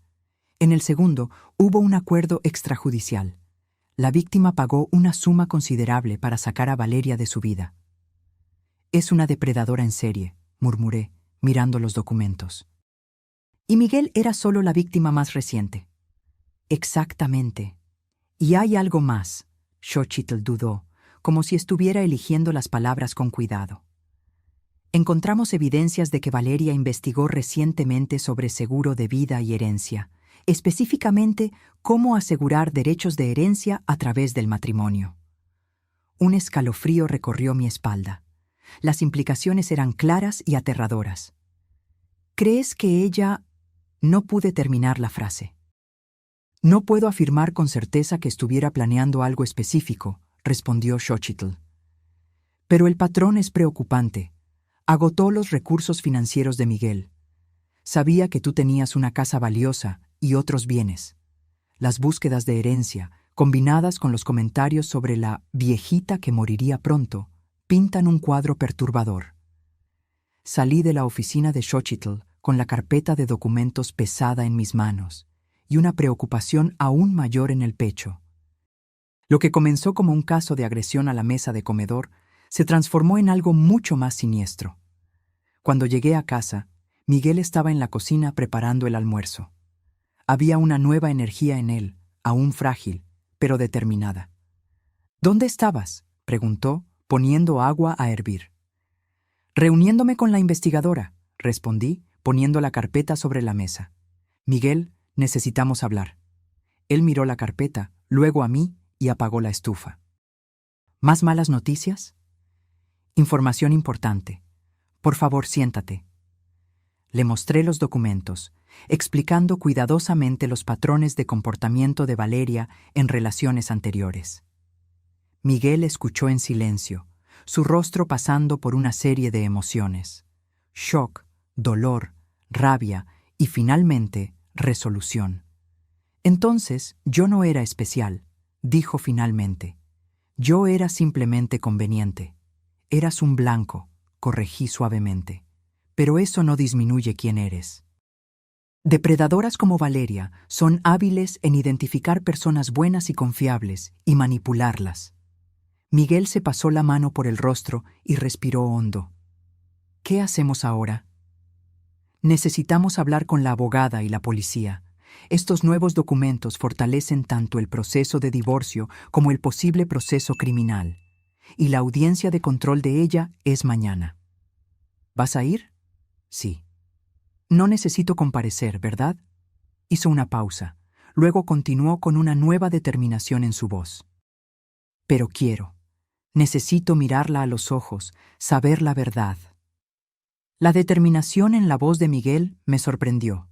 En el segundo, hubo un acuerdo extrajudicial. La víctima pagó una suma considerable para sacar a Valeria de su vida. «Es una depredadora en serie», murmuré, mirando los documentos. «Y Miguel era solo la víctima más reciente». «Exactamente. Y hay algo más». Xochitl dudó, como si estuviera eligiendo las palabras con cuidado. «Encontramos evidencias de que Valeria investigó recientemente sobre seguro de vida y herencia, específicamente cómo asegurar derechos de herencia a través del matrimonio». Un escalofrío recorrió mi espalda. Las implicaciones eran claras y aterradoras. «¿Crees que ella...?» No pude terminar la frase. «No puedo afirmar con certeza que estuviera planeando algo específico», respondió Xochitl. «Pero el patrón es preocupante. Agotó los recursos financieros de Miguel. Sabía que tú tenías una casa valiosa y otros bienes. Las búsquedas de herencia, combinadas con los comentarios sobre la viejita que moriría pronto, pintan un cuadro perturbador». Salí de la oficina de Xochitl con la carpeta de documentos pesada en mis manos y una preocupación aún mayor en el pecho. Lo que comenzó como un caso de agresión a la mesa de comedor se transformó en algo mucho más siniestro. Cuando llegué a casa, Miguel estaba en la cocina preparando el almuerzo. Había una nueva energía en él, aún frágil, pero determinada. «¿Dónde estabas?», preguntó, poniendo agua a hervir. «Reuniéndome con la investigadora», respondí, poniendo la carpeta sobre la mesa. «Miguel, necesitamos hablar». Él miró la carpeta, luego a mí y apagó la estufa. «¿Más malas noticias?». «Información importante. Por favor, siéntate». Le mostré los documentos, explicando cuidadosamente los patrones de comportamiento de Valeria en relaciones anteriores. Miguel escuchó en silencio, su rostro pasando por una serie de emociones: shock, dolor, rabia y finalmente resolución. «Entonces, yo no era especial», dijo finalmente. «Yo era simplemente conveniente. Eras un blanco», corregí suavemente. «Pero eso no disminuye quién eres». Depredadoras como Valeria son hábiles en identificar personas buenas y confiables y manipularlas. Miguel se pasó la mano por el rostro y respiró hondo. «¿Qué hacemos ahora?». «Necesitamos hablar con la abogada y la policía. Estos nuevos documentos fortalecen tanto el proceso de divorcio como el posible proceso criminal. Y la audiencia de control de ella es mañana». «¿Vas a ir?». «Sí». «No necesito comparecer, ¿verdad?». Hizo una pausa. Luego continuó con una nueva determinación en su voz. «Pero quiero. Necesito mirarla a los ojos, saber la verdad». La determinación en la voz de Miguel me sorprendió.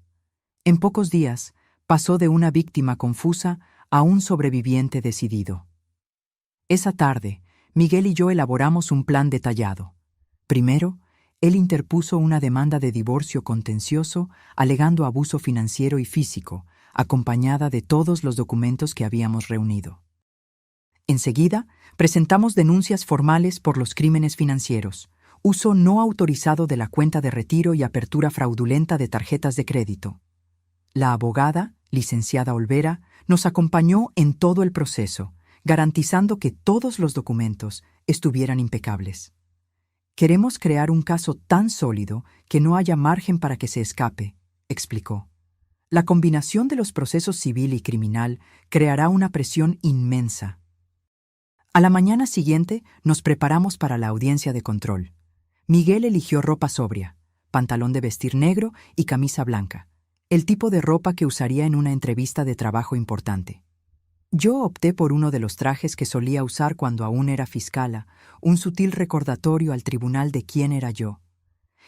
En pocos días, pasó de una víctima confusa a un sobreviviente decidido. Esa tarde, Miguel y yo elaboramos un plan detallado. Primero, él interpuso una demanda de divorcio contencioso alegando abuso financiero y físico, acompañada de todos los documentos que habíamos reunido. Enseguida, presentamos denuncias formales por los crímenes financieros, uso no autorizado de la cuenta de retiro y apertura fraudulenta de tarjetas de crédito. La abogada, licenciada Olvera, nos acompañó en todo el proceso, garantizando que todos los documentos estuvieran impecables. Queremos crear un caso tan sólido que no haya margen para que se escape, explicó. La combinación de los procesos civil y criminal creará una presión inmensa. A la mañana siguiente nos preparamos para la audiencia de control. Miguel eligió ropa sobria, pantalón de vestir negro y camisa blanca, el tipo de ropa que usaría en una entrevista de trabajo importante. Yo opté por uno de los trajes que solía usar cuando aún era fiscala, un sutil recordatorio al tribunal de quién era yo.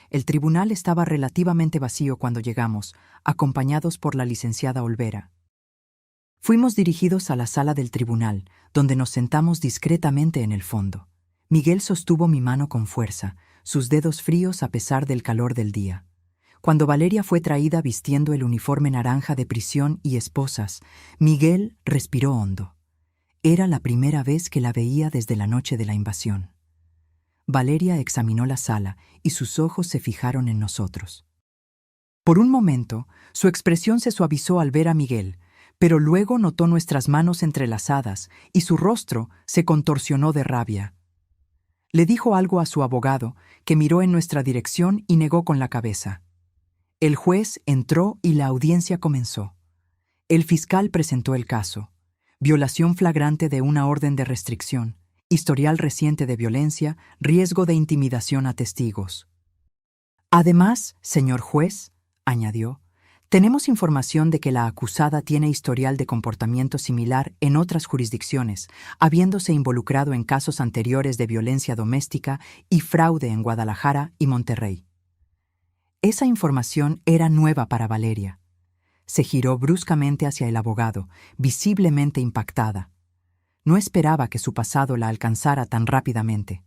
El tribunal estaba relativamente vacío cuando llegamos, acompañados por la licenciada Olvera. Fuimos dirigidos a la sala del tribunal, donde nos sentamos discretamente en el fondo. Miguel sostuvo mi mano con fuerza, sus dedos fríos a pesar del calor del día. Cuando Valeria fue traída vistiendo el uniforme naranja de prisión y esposas, Miguel respiró hondo. Era la primera vez que la veía desde la noche de la invasión. Valeria examinó la sala y sus ojos se fijaron en nosotros. Por un momento, su expresión se suavizó al ver a Miguel, pero luego notó nuestras manos entrelazadas y su rostro se contorsionó de rabia. Le dijo algo a su abogado, que miró en nuestra dirección y negó con la cabeza. El juez entró y la audiencia comenzó. El fiscal presentó el caso: violación flagrante de una orden de restricción, historial reciente de violencia, riesgo de intimidación a testigos. Además, señor juez, añadió, tenemos información de que la acusada tiene historial de comportamiento similar en otras jurisdicciones, habiéndose involucrado en casos anteriores de violencia doméstica y fraude en Guadalajara y Monterrey. Esa información era nueva para Valeria. Se giró bruscamente hacia el abogado, visiblemente impactada. No esperaba que su pasado la alcanzara tan rápidamente.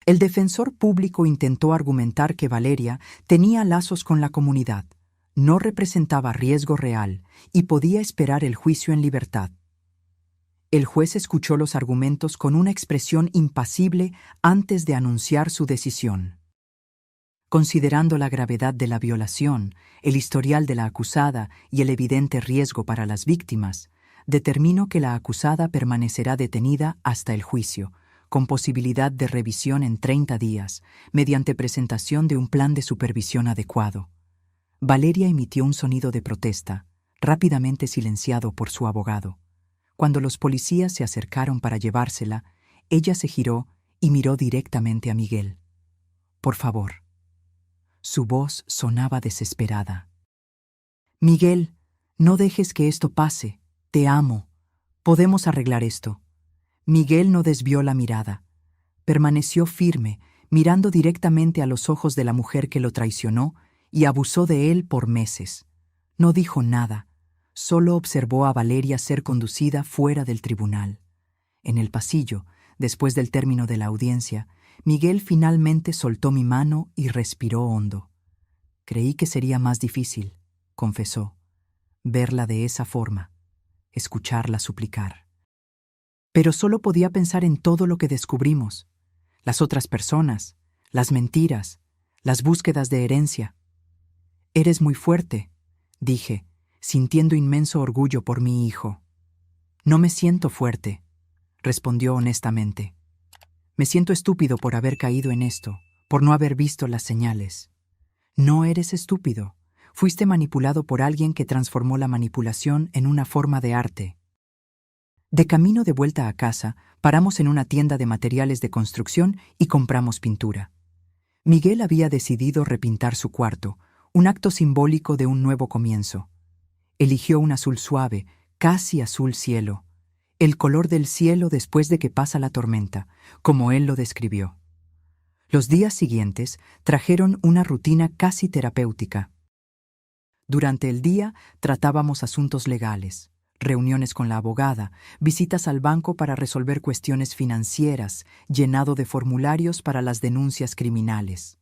El defensor público intentó argumentar que Valeria tenía lazos con la comunidad, no representaba riesgo real y podía esperar el juicio en libertad. El juez escuchó los argumentos con una expresión impasible antes de anunciar su decisión. Considerando la gravedad de la violación, el historial de la acusada y el evidente riesgo para las víctimas, determino que la acusada permanecerá detenida hasta el juicio, con posibilidad de revisión en 30 días, mediante presentación de un plan de supervisión adecuado. Valeria emitió un sonido de protesta, rápidamente silenciado por su abogado. Cuando los policías se acercaron para llevársela, ella se giró y miró directamente a Miguel. «Por favor». Su voz sonaba desesperada. «Miguel, no dejes que esto pase. Te amo. Podemos arreglar esto». Miguel no desvió la mirada. Permaneció firme, mirando directamente a los ojos de la mujer que lo traicionó y abusó de él por meses. No dijo nada, solo observó a Valeria ser conducida fuera del tribunal. En el pasillo, después del término de la audiencia, Miguel finalmente soltó mi mano y respiró hondo. «Creí que sería más difícil», confesó, «verla de esa forma, escucharla suplicar. Pero solo podía pensar en todo lo que descubrimos, las otras personas, las mentiras, las búsquedas de herencia. Eres muy fuerte», dije, sintiendo inmenso orgullo por mi hijo. «No me siento fuerte», respondió honestamente. «Me siento estúpido por haber caído en esto, por no haber visto las señales». «No eres estúpido. Fuiste manipulado por alguien que transformó la manipulación en una forma de arte». De camino de vuelta a casa, paramos en una tienda de materiales de construcción y compramos pintura. Miguel había decidido repintar su cuarto, un acto simbólico de un nuevo comienzo. Eligió un azul suave, casi azul cielo, el color del cielo después de que pasa la tormenta, como él lo describió. Los días siguientes trajeron una rutina casi terapéutica. Durante el día tratábamos asuntos legales, reuniones con la abogada, visitas al banco para resolver cuestiones financieras, llenado de formularios para las denuncias criminales.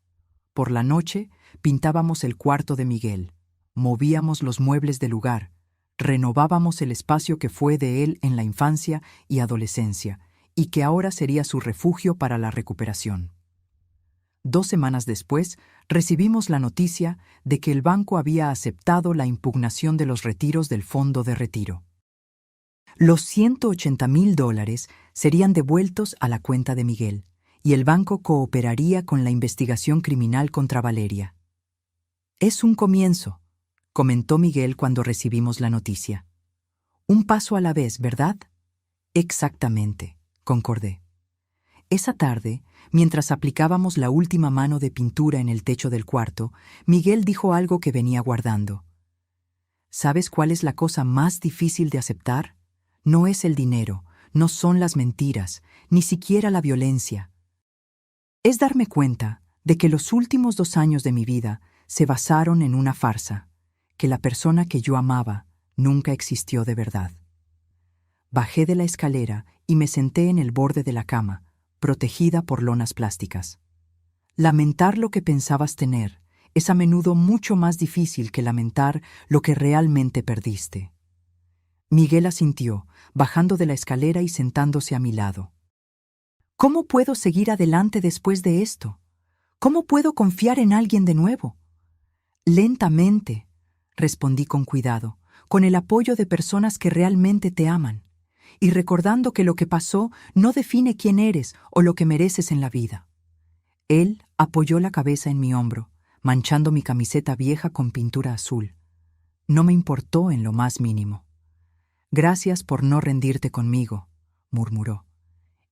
Por la noche, pintábamos el cuarto de Miguel, movíamos los muebles del lugar, renovábamos el espacio que fue de él en la infancia y adolescencia, y que ahora sería su refugio para la recuperación. 2 semanas después, recibimos la noticia de que el banco había aceptado la impugnación de los retiros del fondo de retiro. Los $180,000 serían devueltos a la cuenta de Miguel, y el banco cooperaría con la investigación criminal contra Valeria. «Es un comienzo», comentó Miguel cuando recibimos la noticia. «Un paso a la vez, ¿verdad?» «Exactamente», concordé. Esa tarde, mientras aplicábamos la última mano de pintura en el techo del cuarto, Miguel dijo algo que venía guardando. «¿Sabes cuál es la cosa más difícil de aceptar? No es el dinero, no son las mentiras, ni siquiera la violencia. Es darme cuenta de que los últimos 2 años de mi vida se basaron en una farsa, que la persona que yo amaba nunca existió de verdad». Bajé de la escalera y me senté en el borde de la cama, protegida por lonas plásticas. Lamentar lo que pensabas tener es a menudo mucho más difícil que lamentar lo que realmente perdiste. Miguel asintió, bajando de la escalera y sentándose a mi lado. ¿Cómo puedo seguir adelante después de esto? ¿Cómo puedo confiar en alguien de nuevo? Lentamente, respondí con cuidado, con el apoyo de personas que realmente te aman, y recordando que lo que pasó no define quién eres o lo que mereces en la vida. Él apoyó la cabeza en mi hombro, manchando mi camiseta vieja con pintura azul. No me importó en lo más mínimo. «Gracias por no rendirte conmigo», murmuró.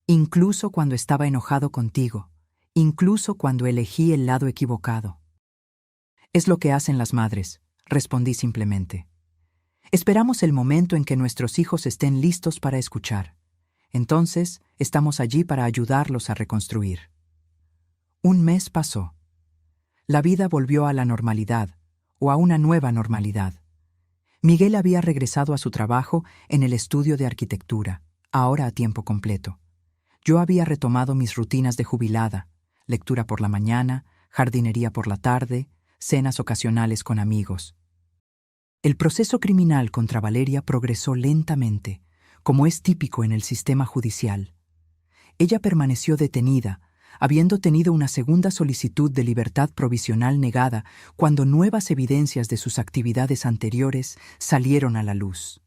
«Incluso cuando estaba enojado contigo, incluso cuando elegí el lado equivocado». «Es lo que hacen las madres», respondí simplemente. «Esperamos el momento en que nuestros hijos estén listos para escuchar. Entonces, estamos allí para ayudarlos a reconstruir». 1 mes pasó. La vida volvió a la normalidad, o a una nueva normalidad. Miguel había regresado a su trabajo en el estudio de arquitectura, ahora a tiempo completo. Yo había retomado mis rutinas de jubilada, lectura por la mañana, jardinería por la tarde, cenas ocasionales con amigos. El proceso criminal contra Valeria progresó lentamente, como es típico en el sistema judicial. Ella permaneció detenida, habiendo tenido una segunda solicitud de libertad provisional negada cuando nuevas evidencias de sus actividades anteriores salieron a la luz.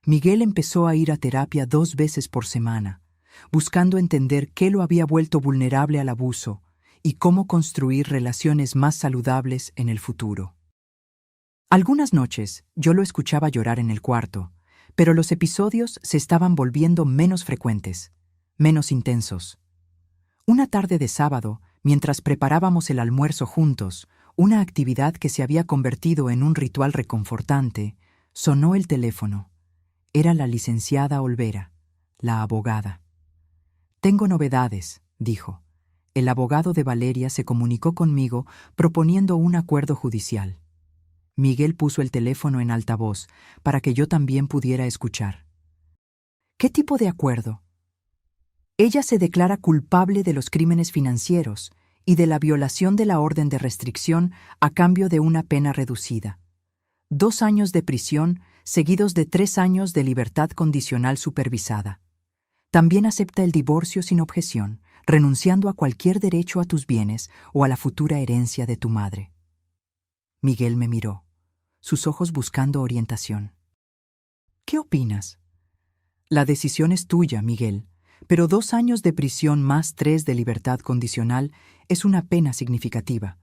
Miguel empezó a ir a terapia 2 veces por semana, buscando entender qué lo había vuelto vulnerable al abuso y cómo construir relaciones más saludables en el futuro. Algunas noches yo lo escuchaba llorar en el cuarto, pero los episodios se estaban volviendo menos frecuentes, menos intensos. Una tarde de sábado, mientras preparábamos el almuerzo juntos, una actividad que se había convertido en un ritual reconfortante, sonó el teléfono. Era la licenciada Olvera, la abogada. «Tengo novedades», dijo. «El abogado de Valeria se comunicó conmigo proponiendo un acuerdo judicial». Miguel puso el teléfono en altavoz para que yo también pudiera escuchar. «¿Qué tipo de acuerdo?» «Ella se declara culpable de los crímenes financieros y de la violación de la orden de restricción a cambio de una pena reducida. 2 años de prisión seguidos de 3 años de libertad condicional supervisada. También acepta el divorcio sin objeción, renunciando a cualquier derecho a tus bienes o a la futura herencia de tu madre». Miguel me miró, sus ojos buscando orientación. «¿Qué opinas?» «La decisión es tuya, Miguel, pero 2 años de prisión más 3 de libertad condicional es una pena significativa.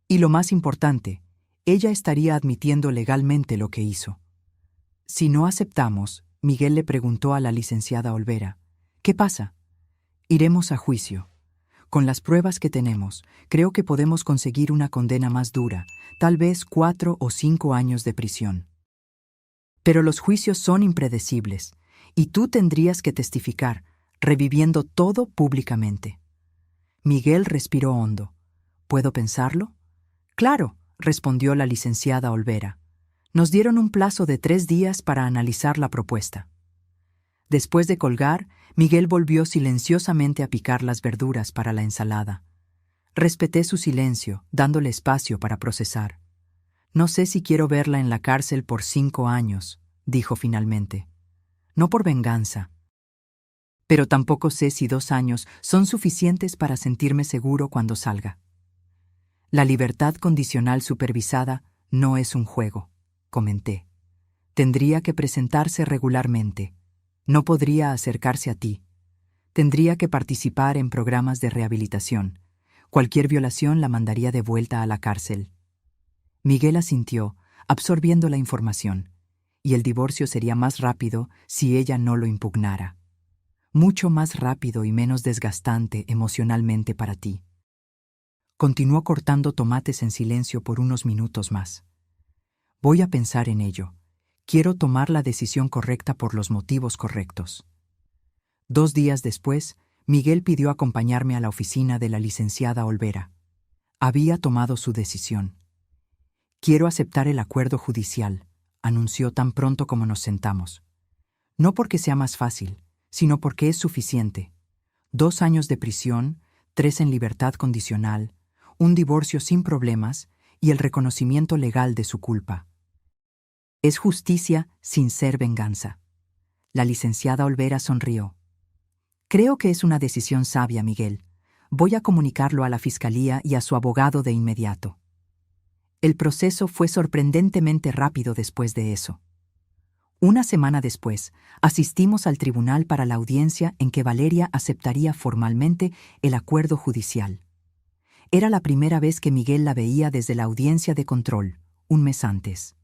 Y lo más importante, ella estaría admitiendo legalmente lo que hizo». «Si no aceptamos», Miguel le preguntó a la licenciada Olvera, «¿qué pasa?» «Iremos a juicio. Con las pruebas que tenemos, creo que podemos conseguir una condena más dura, tal vez 4 o 5 años de prisión. Pero los juicios son impredecibles, y tú tendrías que testificar, reviviendo todo públicamente». Miguel respiró hondo. «¿Puedo pensarlo?» «Claro», respondió la licenciada Olvera. Nos dieron un plazo de 3 días para analizar la propuesta. Después de colgar, Miguel volvió silenciosamente a picar las verduras para la ensalada. Respeté su silencio, dándole espacio para procesar. No sé si quiero verla en la cárcel por 5 años, dijo finalmente. No por venganza. Pero tampoco sé si 2 años son suficientes para sentirme seguro cuando salga. La libertad condicional supervisada no es un juego, comenté. Tendría que presentarse regularmente. No podría acercarse a ti. Tendría que participar en programas de rehabilitación. Cualquier violación la mandaría de vuelta a la cárcel. Miguel asintió, absorbiendo la información, y el divorcio sería más rápido si ella no lo impugnara. Mucho más rápido y menos desgastante emocionalmente para ti. Continuó cortando tomates en silencio por unos minutos más. Voy a pensar en ello. Quiero tomar la decisión correcta por los motivos correctos. 2 días después, Miguel pidió acompañarme a la oficina de la licenciada Olvera. Había tomado su decisión. Quiero aceptar el acuerdo judicial, anunció tan pronto como nos sentamos. No porque sea más fácil, sino porque es suficiente. 2 años de prisión, 3 en libertad condicional, un divorcio sin problemas y el reconocimiento legal de su culpa. Es justicia sin ser venganza. La licenciada Olvera sonrió. Creo que es una decisión sabia, Miguel. Voy a comunicarlo a la fiscalía y a su abogado de inmediato. El proceso fue sorprendentemente rápido después de eso. Una semana después, asistimos al tribunal para la audiencia en que Valeria aceptaría formalmente el acuerdo judicial. Era la primera vez que Miguel la veía desde la audiencia de control, un mes antes.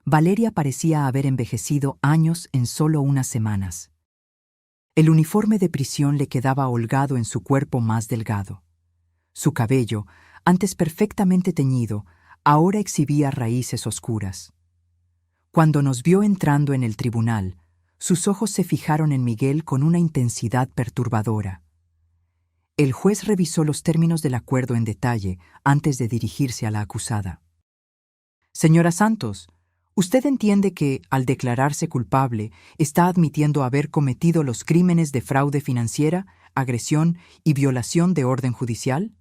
Valeria parecía haber envejecido años en solo unas semanas. El uniforme de prisión le quedaba holgado en su cuerpo más delgado. Su cabello, antes perfectamente teñido, ahora exhibía raíces oscuras. Cuando nos vio entrando en el tribunal, sus ojos se fijaron en Miguel con una intensidad perturbadora. El juez revisó los términos del acuerdo en detalle antes de dirigirse a la acusada. Señora Santos, usted entiende que, al declararse culpable, está admitiendo haber cometido los crímenes de fraude financiera, agresión y violación de orden judicial?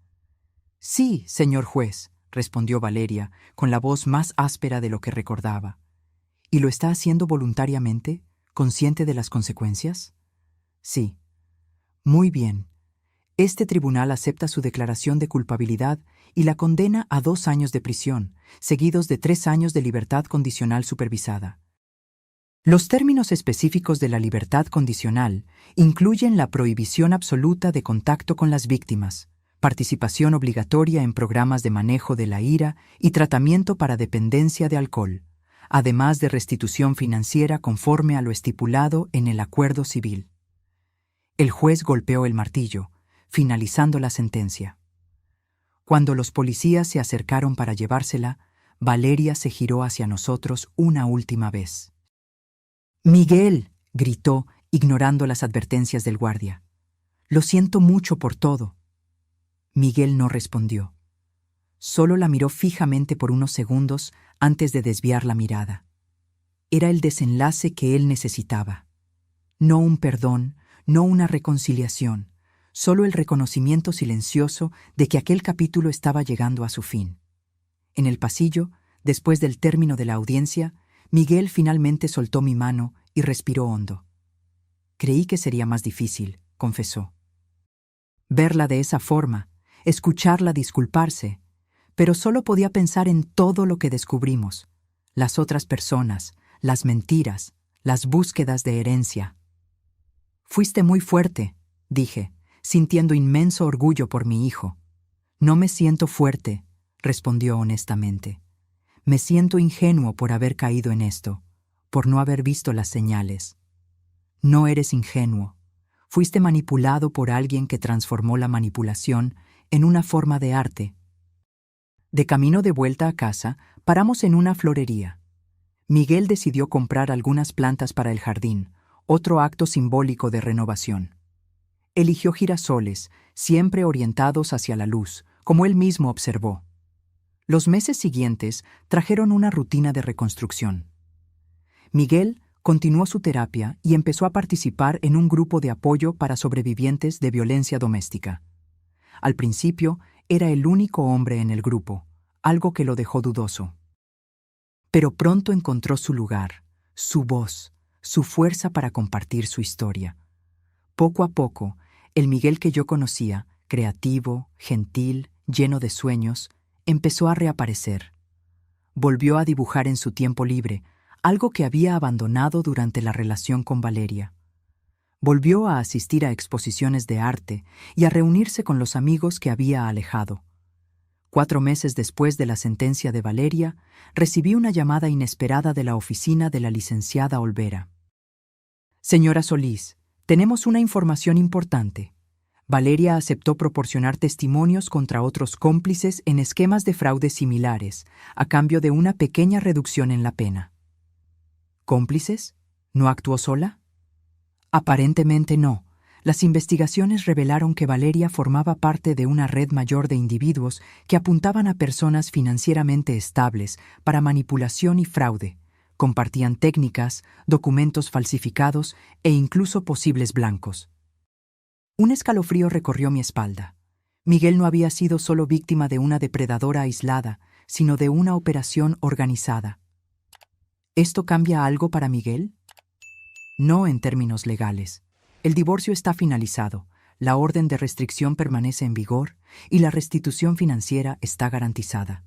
Sí, señor juez, respondió Valeria, con la voz más áspera de lo que recordaba. ¿Y lo está haciendo voluntariamente, consciente de las consecuencias? Sí. Muy bien. Este tribunal acepta su declaración de culpabilidad y la condena a 2 años de prisión, seguidos de 3 años de libertad condicional supervisada. Los términos específicos de la libertad condicional incluyen la prohibición absoluta de contacto con las víctimas, participación obligatoria en programas de manejo de la ira y tratamiento para dependencia de alcohol, además de restitución financiera conforme a lo estipulado en el acuerdo civil. El juez golpeó el martillo, finalizando la sentencia. Cuando los policías se acercaron para llevársela, Valeria se giró hacia nosotros una última vez. «Miguel», gritó, ignorando las advertencias del guardia. «Lo siento mucho por todo». Miguel no respondió. Solo la miró fijamente por unos segundos antes de desviar la mirada. Era el desenlace que él necesitaba. No un perdón, no una reconciliación, solo el reconocimiento silencioso de que aquel capítulo estaba llegando a su fin. En el pasillo, después del término de la audiencia, Miguel finalmente soltó mi mano y respiró hondo. Creí que sería más difícil, confesó. Verla de esa forma, escucharla disculparse, pero solo podía pensar en todo lo que descubrimos, las otras personas, las mentiras, las búsquedas de herencia. Fuiste muy fuerte, dije, sintiendo inmenso orgullo por mi hijo. No me siento fuerte, respondió honestamente. Me siento ingenuo por haber caído en esto, por no haber visto las señales. No eres ingenuo. Fuiste manipulado por alguien que transformó la manipulación en una forma de arte. De camino de vuelta a casa, paramos en una florería. Miguel decidió comprar algunas plantas para el jardín, otro acto simbólico de renovación. Eligió girasoles, siempre orientados hacia la luz, como él mismo observó. Los meses siguientes trajeron una rutina de reconstrucción. Miguel continuó su terapia y empezó a participar en un grupo de apoyo para sobrevivientes de violencia doméstica. Al principio, era el único hombre en el grupo, algo que lo dejó dudoso. Pero pronto encontró su lugar, su voz, su fuerza para compartir su historia. Poco a poco, el Miguel que yo conocía, creativo, gentil, lleno de sueños, empezó a reaparecer. Volvió a dibujar en su tiempo libre, algo que había abandonado durante la relación con Valeria. Volvió a asistir a exposiciones de arte y a reunirse con los amigos que había alejado. 4 meses después de la sentencia de Valeria, recibí una llamada inesperada de la oficina de la licenciada Olvera. Señora Solís, tenemos una información importante. Valeria aceptó proporcionar testimonios contra otros cómplices en esquemas de fraude similares, a cambio de una pequeña reducción en la pena. ¿Cómplices? ¿No actuó sola? Aparentemente no. Las investigaciones revelaron que Valeria formaba parte de una red mayor de individuos que apuntaban a personas financieramente estables para manipulación y fraude. Compartían técnicas, documentos falsificados e incluso posibles blancos. Un escalofrío recorrió mi espalda. Miguel no había sido solo víctima de una depredadora aislada, sino de una operación organizada. ¿Esto cambia algo para Miguel? No en términos legales. El divorcio está finalizado, la orden de restricción permanece en vigor y la restitución financiera está garantizada.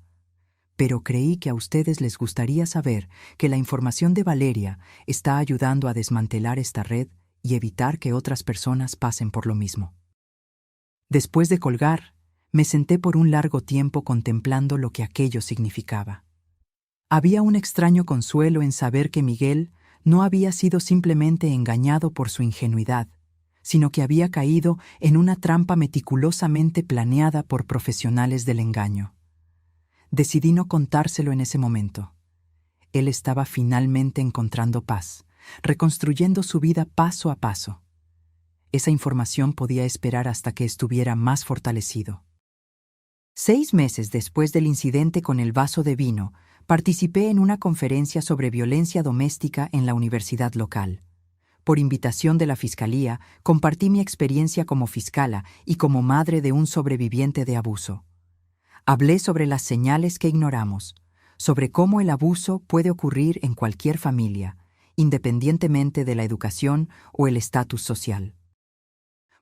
Pero creí que a ustedes les gustaría saber que la información de Valeria está ayudando a desmantelar esta red y evitar que otras personas pasen por lo mismo. Después de colgar, me senté por un largo tiempo contemplando lo que aquello significaba. Había un extraño consuelo en saber que Miguel no había sido simplemente engañado por su ingenuidad, sino que había caído en una trampa meticulosamente planeada por profesionales del engaño. Decidí no contárselo en ese momento. Él estaba finalmente encontrando paz, reconstruyendo su vida paso a paso. Esa información podía esperar hasta que estuviera más fortalecido. 6 meses después del incidente con el vaso de vino, participé en una conferencia sobre violencia doméstica en la universidad local. Por invitación de la Fiscalía, compartí mi experiencia como fiscala y como madre de un sobreviviente de abuso. Hablé sobre las señales que ignoramos, sobre cómo el abuso puede ocurrir en cualquier familia, independientemente de la educación o el estatus social.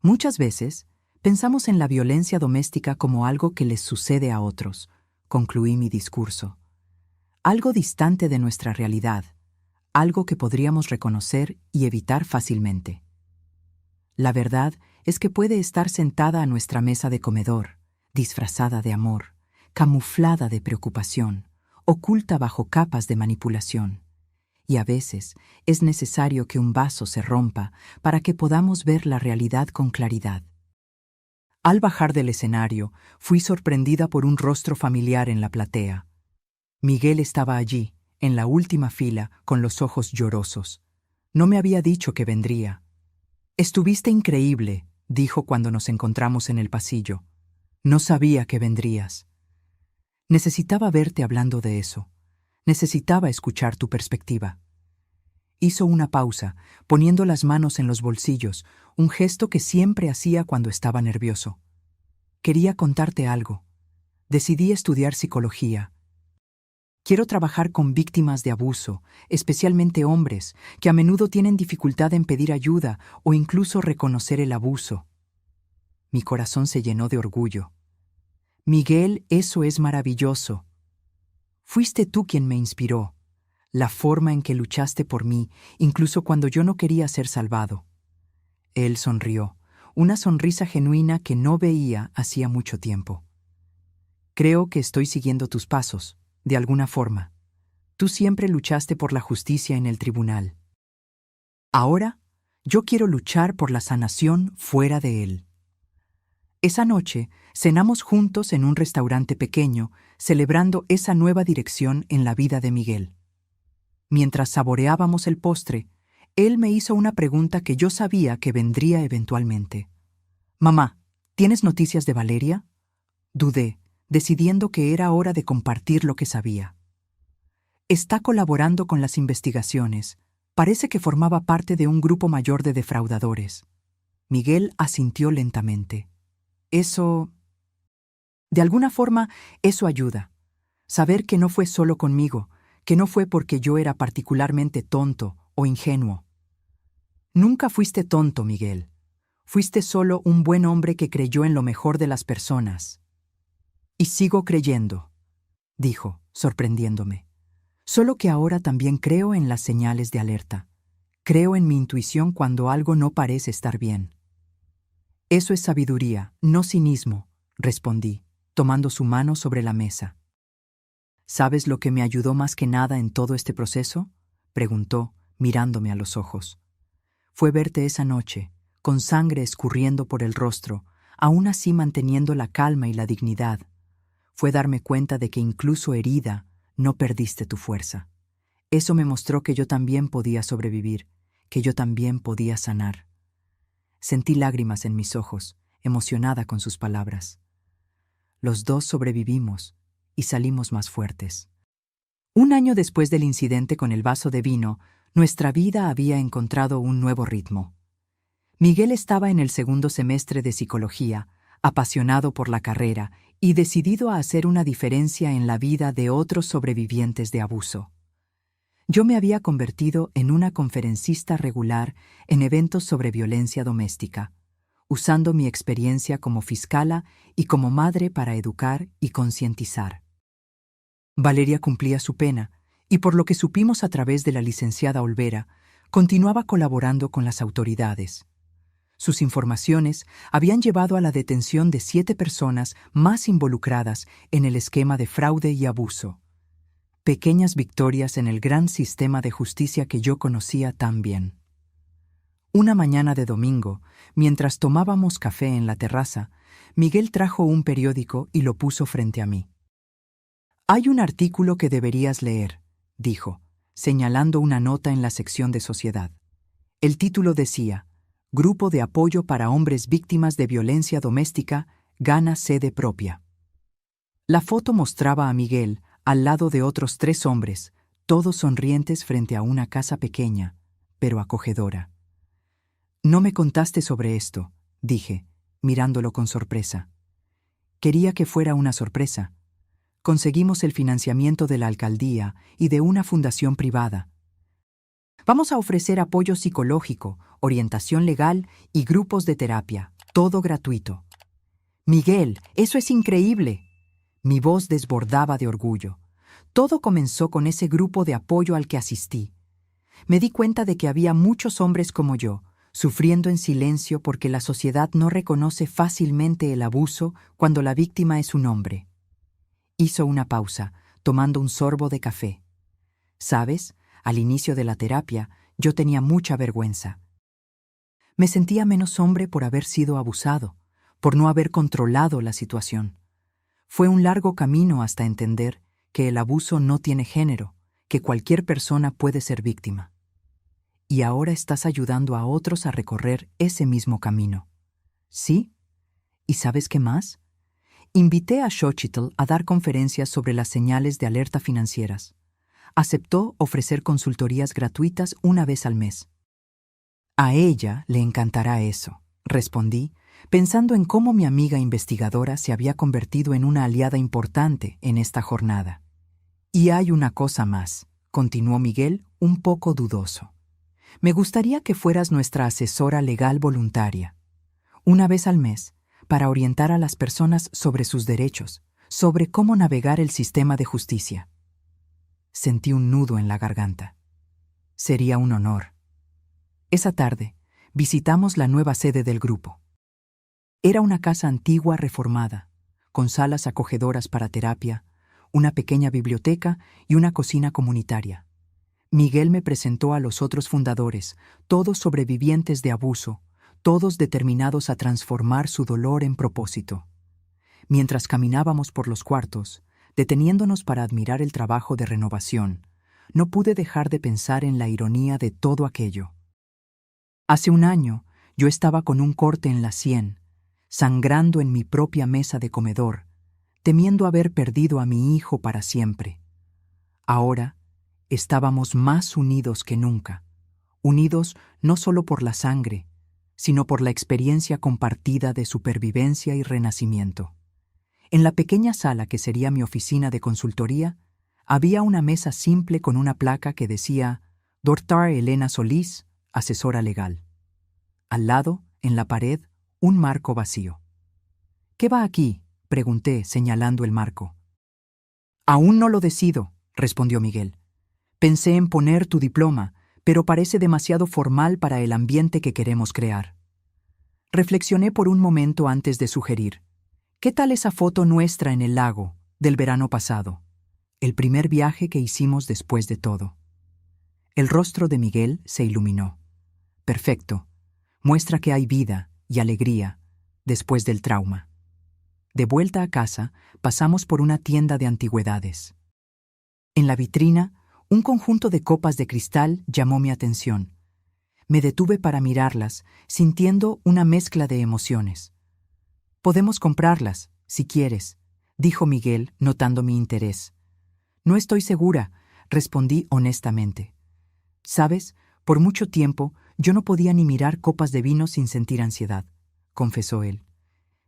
Muchas veces, pensamos en la violencia doméstica como algo que les sucede a otros, concluí mi discurso. Algo distante de nuestra realidad, algo que podríamos reconocer y evitar fácilmente. La verdad es que puede estar sentada a nuestra mesa de comedor, disfrazada de amor, camuflada de preocupación, oculta bajo capas de manipulación. Y a veces es necesario que un vaso se rompa para que podamos ver la realidad con claridad. Al bajar del escenario, fui sorprendida por un rostro familiar en la platea. Miguel estaba allí, en la última fila, con los ojos llorosos. No me había dicho que vendría. «Estuviste increíble», dijo cuando nos encontramos en el pasillo. «No sabía que vendrías». Necesitaba verte hablando de eso. Necesitaba escuchar tu perspectiva. Hizo una pausa, poniendo las manos en los bolsillos, un gesto que siempre hacía cuando estaba nervioso. Quería contarte algo. Decidí estudiar psicología. Quiero trabajar con víctimas de abuso, especialmente hombres, que a menudo tienen dificultad en pedir ayuda o incluso reconocer el abuso. Mi corazón se llenó de orgullo. Miguel, eso es maravilloso. Fuiste tú quien me inspiró, la forma en que luchaste por mí, incluso cuando yo no quería ser salvado. Él sonrió, una sonrisa genuina que no veía hacía mucho tiempo. Creo que estoy siguiendo tus pasos, de alguna forma. Tú siempre luchaste por la justicia en el tribunal. Ahora, yo quiero luchar por la sanación fuera de él. Esa noche, cenamos juntos en un restaurante pequeño, celebrando esa nueva dirección en la vida de Miguel. Mientras saboreábamos el postre, él me hizo una pregunta que yo sabía que vendría eventualmente. «Mamá, ¿tienes noticias de Valeria?» Dudé, decidiendo que era hora de compartir lo que sabía. Está colaborando con las investigaciones. Parece que formaba parte de un grupo mayor de defraudadores. Miguel asintió lentamente. Eso... De alguna forma, eso ayuda. Saber que no fue solo conmigo, que no fue porque yo era particularmente tonto o ingenuo. Nunca fuiste tonto, Miguel. Fuiste solo un buen hombre que creyó en lo mejor de las personas. Y sigo creyendo, dijo, sorprendiéndome. Solo que ahora también creo en las señales de alerta. Creo en mi intuición cuando algo no parece estar bien. Eso es sabiduría, no cinismo, respondí, tomando su mano sobre la mesa. ¿Sabes lo que me ayudó más que nada en todo este proceso?, preguntó, mirándome a los ojos. Fue verte esa noche, con sangre escurriendo por el rostro, aún así manteniendo la calma y la dignidad. Fue darme cuenta de que incluso herida, no perdiste tu fuerza. Eso me mostró que yo también podía sobrevivir, que yo también podía sanar. Sentí lágrimas en mis ojos, emocionada con sus palabras. Los dos sobrevivimos y salimos más fuertes. Un año después del incidente con el vaso de vino, nuestra vida había encontrado un nuevo ritmo. Miguel estaba en el segundo semestre de psicología, apasionado por la carrera y decidido a hacer una diferencia en la vida de otros sobrevivientes de abuso. Yo me había convertido en una conferencista regular en eventos sobre violencia doméstica, usando mi experiencia como fiscala y como madre para educar y concientizar. Valeria cumplía su pena, y por lo que supimos a través de la licenciada Olvera, continuaba colaborando con las autoridades. Sus informaciones habían llevado a la detención de 7 personas más involucradas en el esquema de fraude y abuso. Pequeñas victorias en el gran sistema de justicia que yo conocía tan bien. Una mañana de domingo, mientras tomábamos café en la terraza, Miguel trajo un periódico y lo puso frente a mí. «Hay un artículo que deberías leer», dijo, señalando una nota en la sección de sociedad. El título decía: Grupo de apoyo para hombres víctimas de violencia doméstica gana sede propia. La foto mostraba a Miguel al lado de otros 3 hombres, todos sonrientes frente a una casa pequeña, pero acogedora. «No me contaste sobre esto», dije, mirándolo con sorpresa. Quería que fuera una sorpresa. Conseguimos el financiamiento de la alcaldía y de una fundación privada. Vamos a ofrecer apoyo psicológico, orientación legal y grupos de terapia, todo gratuito. «Miguel, eso es increíble». Mi voz desbordaba de orgullo. Todo comenzó con ese grupo de apoyo al que asistí. Me di cuenta de que había muchos hombres como yo, sufriendo en silencio porque la sociedad no reconoce fácilmente el abuso cuando la víctima es un hombre. Hizo una pausa, tomando un sorbo de café. ¿Sabes? Al inicio de la terapia, yo tenía mucha vergüenza. Me sentía menos hombre por haber sido abusado, por no haber controlado la situación. Fue un largo camino hasta entender que el abuso no tiene género, que cualquier persona puede ser víctima. Y ahora estás ayudando a otros a recorrer ese mismo camino. ¿Sí? ¿Y sabes qué más? Invité a Xochitl a dar conferencias sobre las señales de alerta financieras. Aceptó ofrecer consultorías gratuitas una vez al mes. A ella le encantará eso, respondí, pensando en cómo mi amiga investigadora se había convertido en una aliada importante en esta jornada. Y hay una cosa más, continuó Miguel, un poco dudoso. Me gustaría que fueras nuestra asesora legal voluntaria, una vez al mes, para orientar a las personas sobre sus derechos, sobre cómo navegar el sistema de justicia. Sentí un nudo en la garganta. Sería un honor. Esa tarde, visitamos la nueva sede del grupo. Era una casa antigua reformada, con salas acogedoras para terapia, una pequeña biblioteca y una cocina comunitaria. Miguel me presentó a los otros fundadores, todos sobrevivientes de abuso, todos determinados a transformar su dolor en propósito. Mientras caminábamos por los cuartos, deteniéndonos para admirar el trabajo de renovación, no pude dejar de pensar en la ironía de todo aquello. Hace un año, yo estaba con un corte en la sien, sangrando en mi propia mesa de comedor, temiendo haber perdido a mi hijo para siempre. Ahora estábamos más unidos que nunca, unidos no solo por la sangre, sino por la experiencia compartida de supervivencia y renacimiento. En la pequeña sala que sería mi oficina de consultoría, había una mesa simple con una placa que decía Dr. Elena Solís, asesora legal. Al lado, en la pared, un marco vacío. «¿Qué va aquí?», pregunté, señalando el marco. «Aún no lo decido», respondió Miguel. «Pensé en poner tu diploma, pero parece demasiado formal para el ambiente que queremos crear». Reflexioné por un momento antes de sugerir: «¿Qué tal esa foto nuestra en el lago, del verano pasado? El primer viaje que hicimos después de todo». El rostro de Miguel se iluminó. «Perfecto. Muestra que hay vida y alegría después del trauma». De vuelta a casa, pasamos por una tienda de antigüedades. En la vitrina, un conjunto de copas de cristal llamó mi atención. Me detuve para mirarlas, sintiendo una mezcla de emociones. «Podemos comprarlas, si quieres», dijo Miguel, notando mi interés. «No estoy segura», respondí honestamente. «Sabes, por mucho tiempo yo no podía ni mirar copas de vino sin sentir ansiedad», confesó él.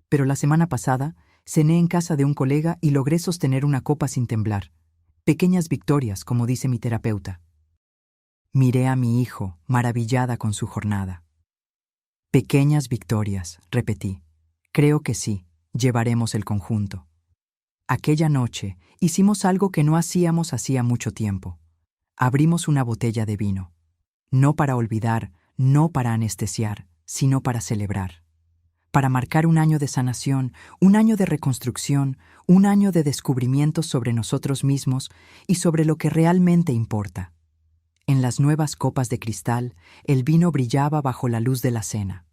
«Pero la semana pasada cené en casa de un colega y logré sostener una copa sin temblar. Pequeñas victorias, como dice mi terapeuta». Miré a mi hijo, maravillada con su jornada. «Pequeñas victorias», repetí. «Creo que sí, llevaremos el conjunto». Aquella noche hicimos algo que no hacíamos hacía mucho tiempo. Abrimos una botella de vino. No para olvidar, no para anestesiar, sino para celebrar. Para marcar un año de sanación, un año de reconstrucción, un año de descubrimientos sobre nosotros mismos y sobre lo que realmente importa. En las nuevas copas de cristal, el vino brillaba bajo la luz de la cena.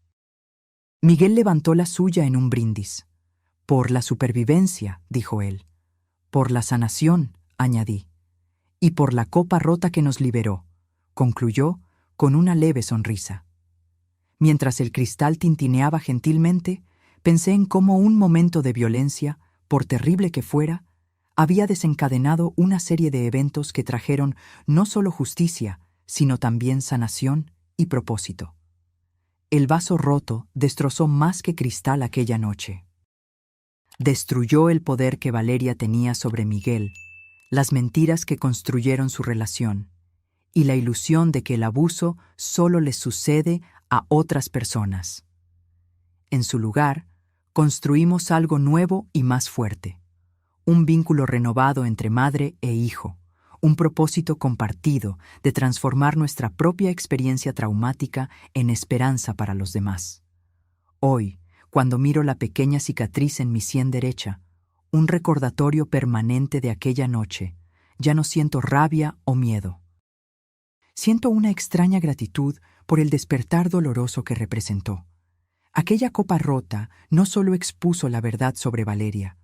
Miguel levantó la suya en un brindis. «Por la supervivencia», dijo él. «Por la sanación», añadí. «Y por la copa rota que nos liberó», concluyó con una leve sonrisa. Mientras el cristal tintineaba gentilmente, pensé en cómo un momento de violencia, por terrible que fuera, había desencadenado una serie de eventos que trajeron no solo justicia, sino también sanación y propósito. El vaso roto destrozó más que cristal aquella noche. Destruyó el poder que Valeria tenía sobre Miguel, las mentiras que construyeron su relación, y la ilusión de que el abuso solo les sucede a otras personas. En su lugar, construimos algo nuevo y más fuerte. Un vínculo renovado entre madre e hijo, un propósito compartido de transformar nuestra propia experiencia traumática en esperanza para los demás. Hoy, cuando miro la pequeña cicatriz en mi sien derecha, un recordatorio permanente de aquella noche, ya no siento rabia o miedo. Siento una extraña gratitud por el despertar doloroso que representó. Aquella copa rota no solo expuso la verdad sobre Valeria,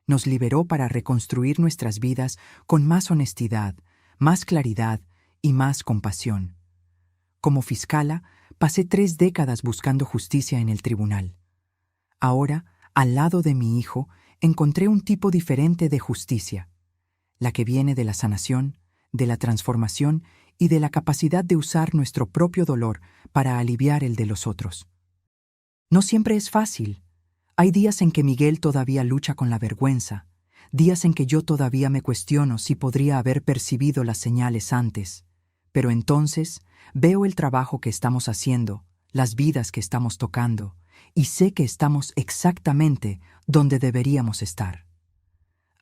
nos liberó para reconstruir nuestras vidas con más honestidad, más claridad y más compasión. Como fiscala, pasé 3 décadas buscando justicia en el tribunal. Ahora, al lado de mi hijo, encontré un tipo diferente de justicia, la que viene de la sanación, de la transformación y de la capacidad de usar nuestro propio dolor para aliviar el de los otros. No siempre es fácil. Hay días en que Miguel todavía lucha con la vergüenza, días en que yo todavía me cuestiono si podría haber percibido las señales antes, pero entonces veo el trabajo que estamos haciendo, las vidas que estamos tocando, y sé que estamos exactamente donde deberíamos estar.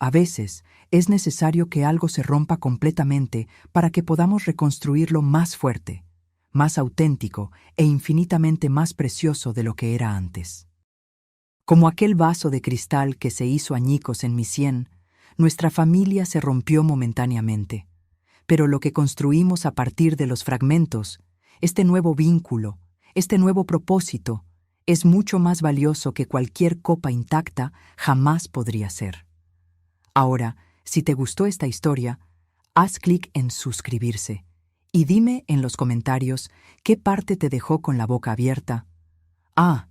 A veces es necesario que algo se rompa completamente para que podamos reconstruirlo más fuerte, más auténtico e infinitamente más precioso de lo que era antes. Como aquel vaso de cristal que se hizo añicos en mi sien, nuestra familia se rompió momentáneamente, pero lo que construimos a partir de los fragmentos, este nuevo vínculo, este nuevo propósito, es mucho más valioso que cualquier copa intacta jamás podría ser. Ahora, si te gustó esta historia, haz clic en suscribirse y dime en los comentarios qué parte te dejó con la boca abierta. Ah,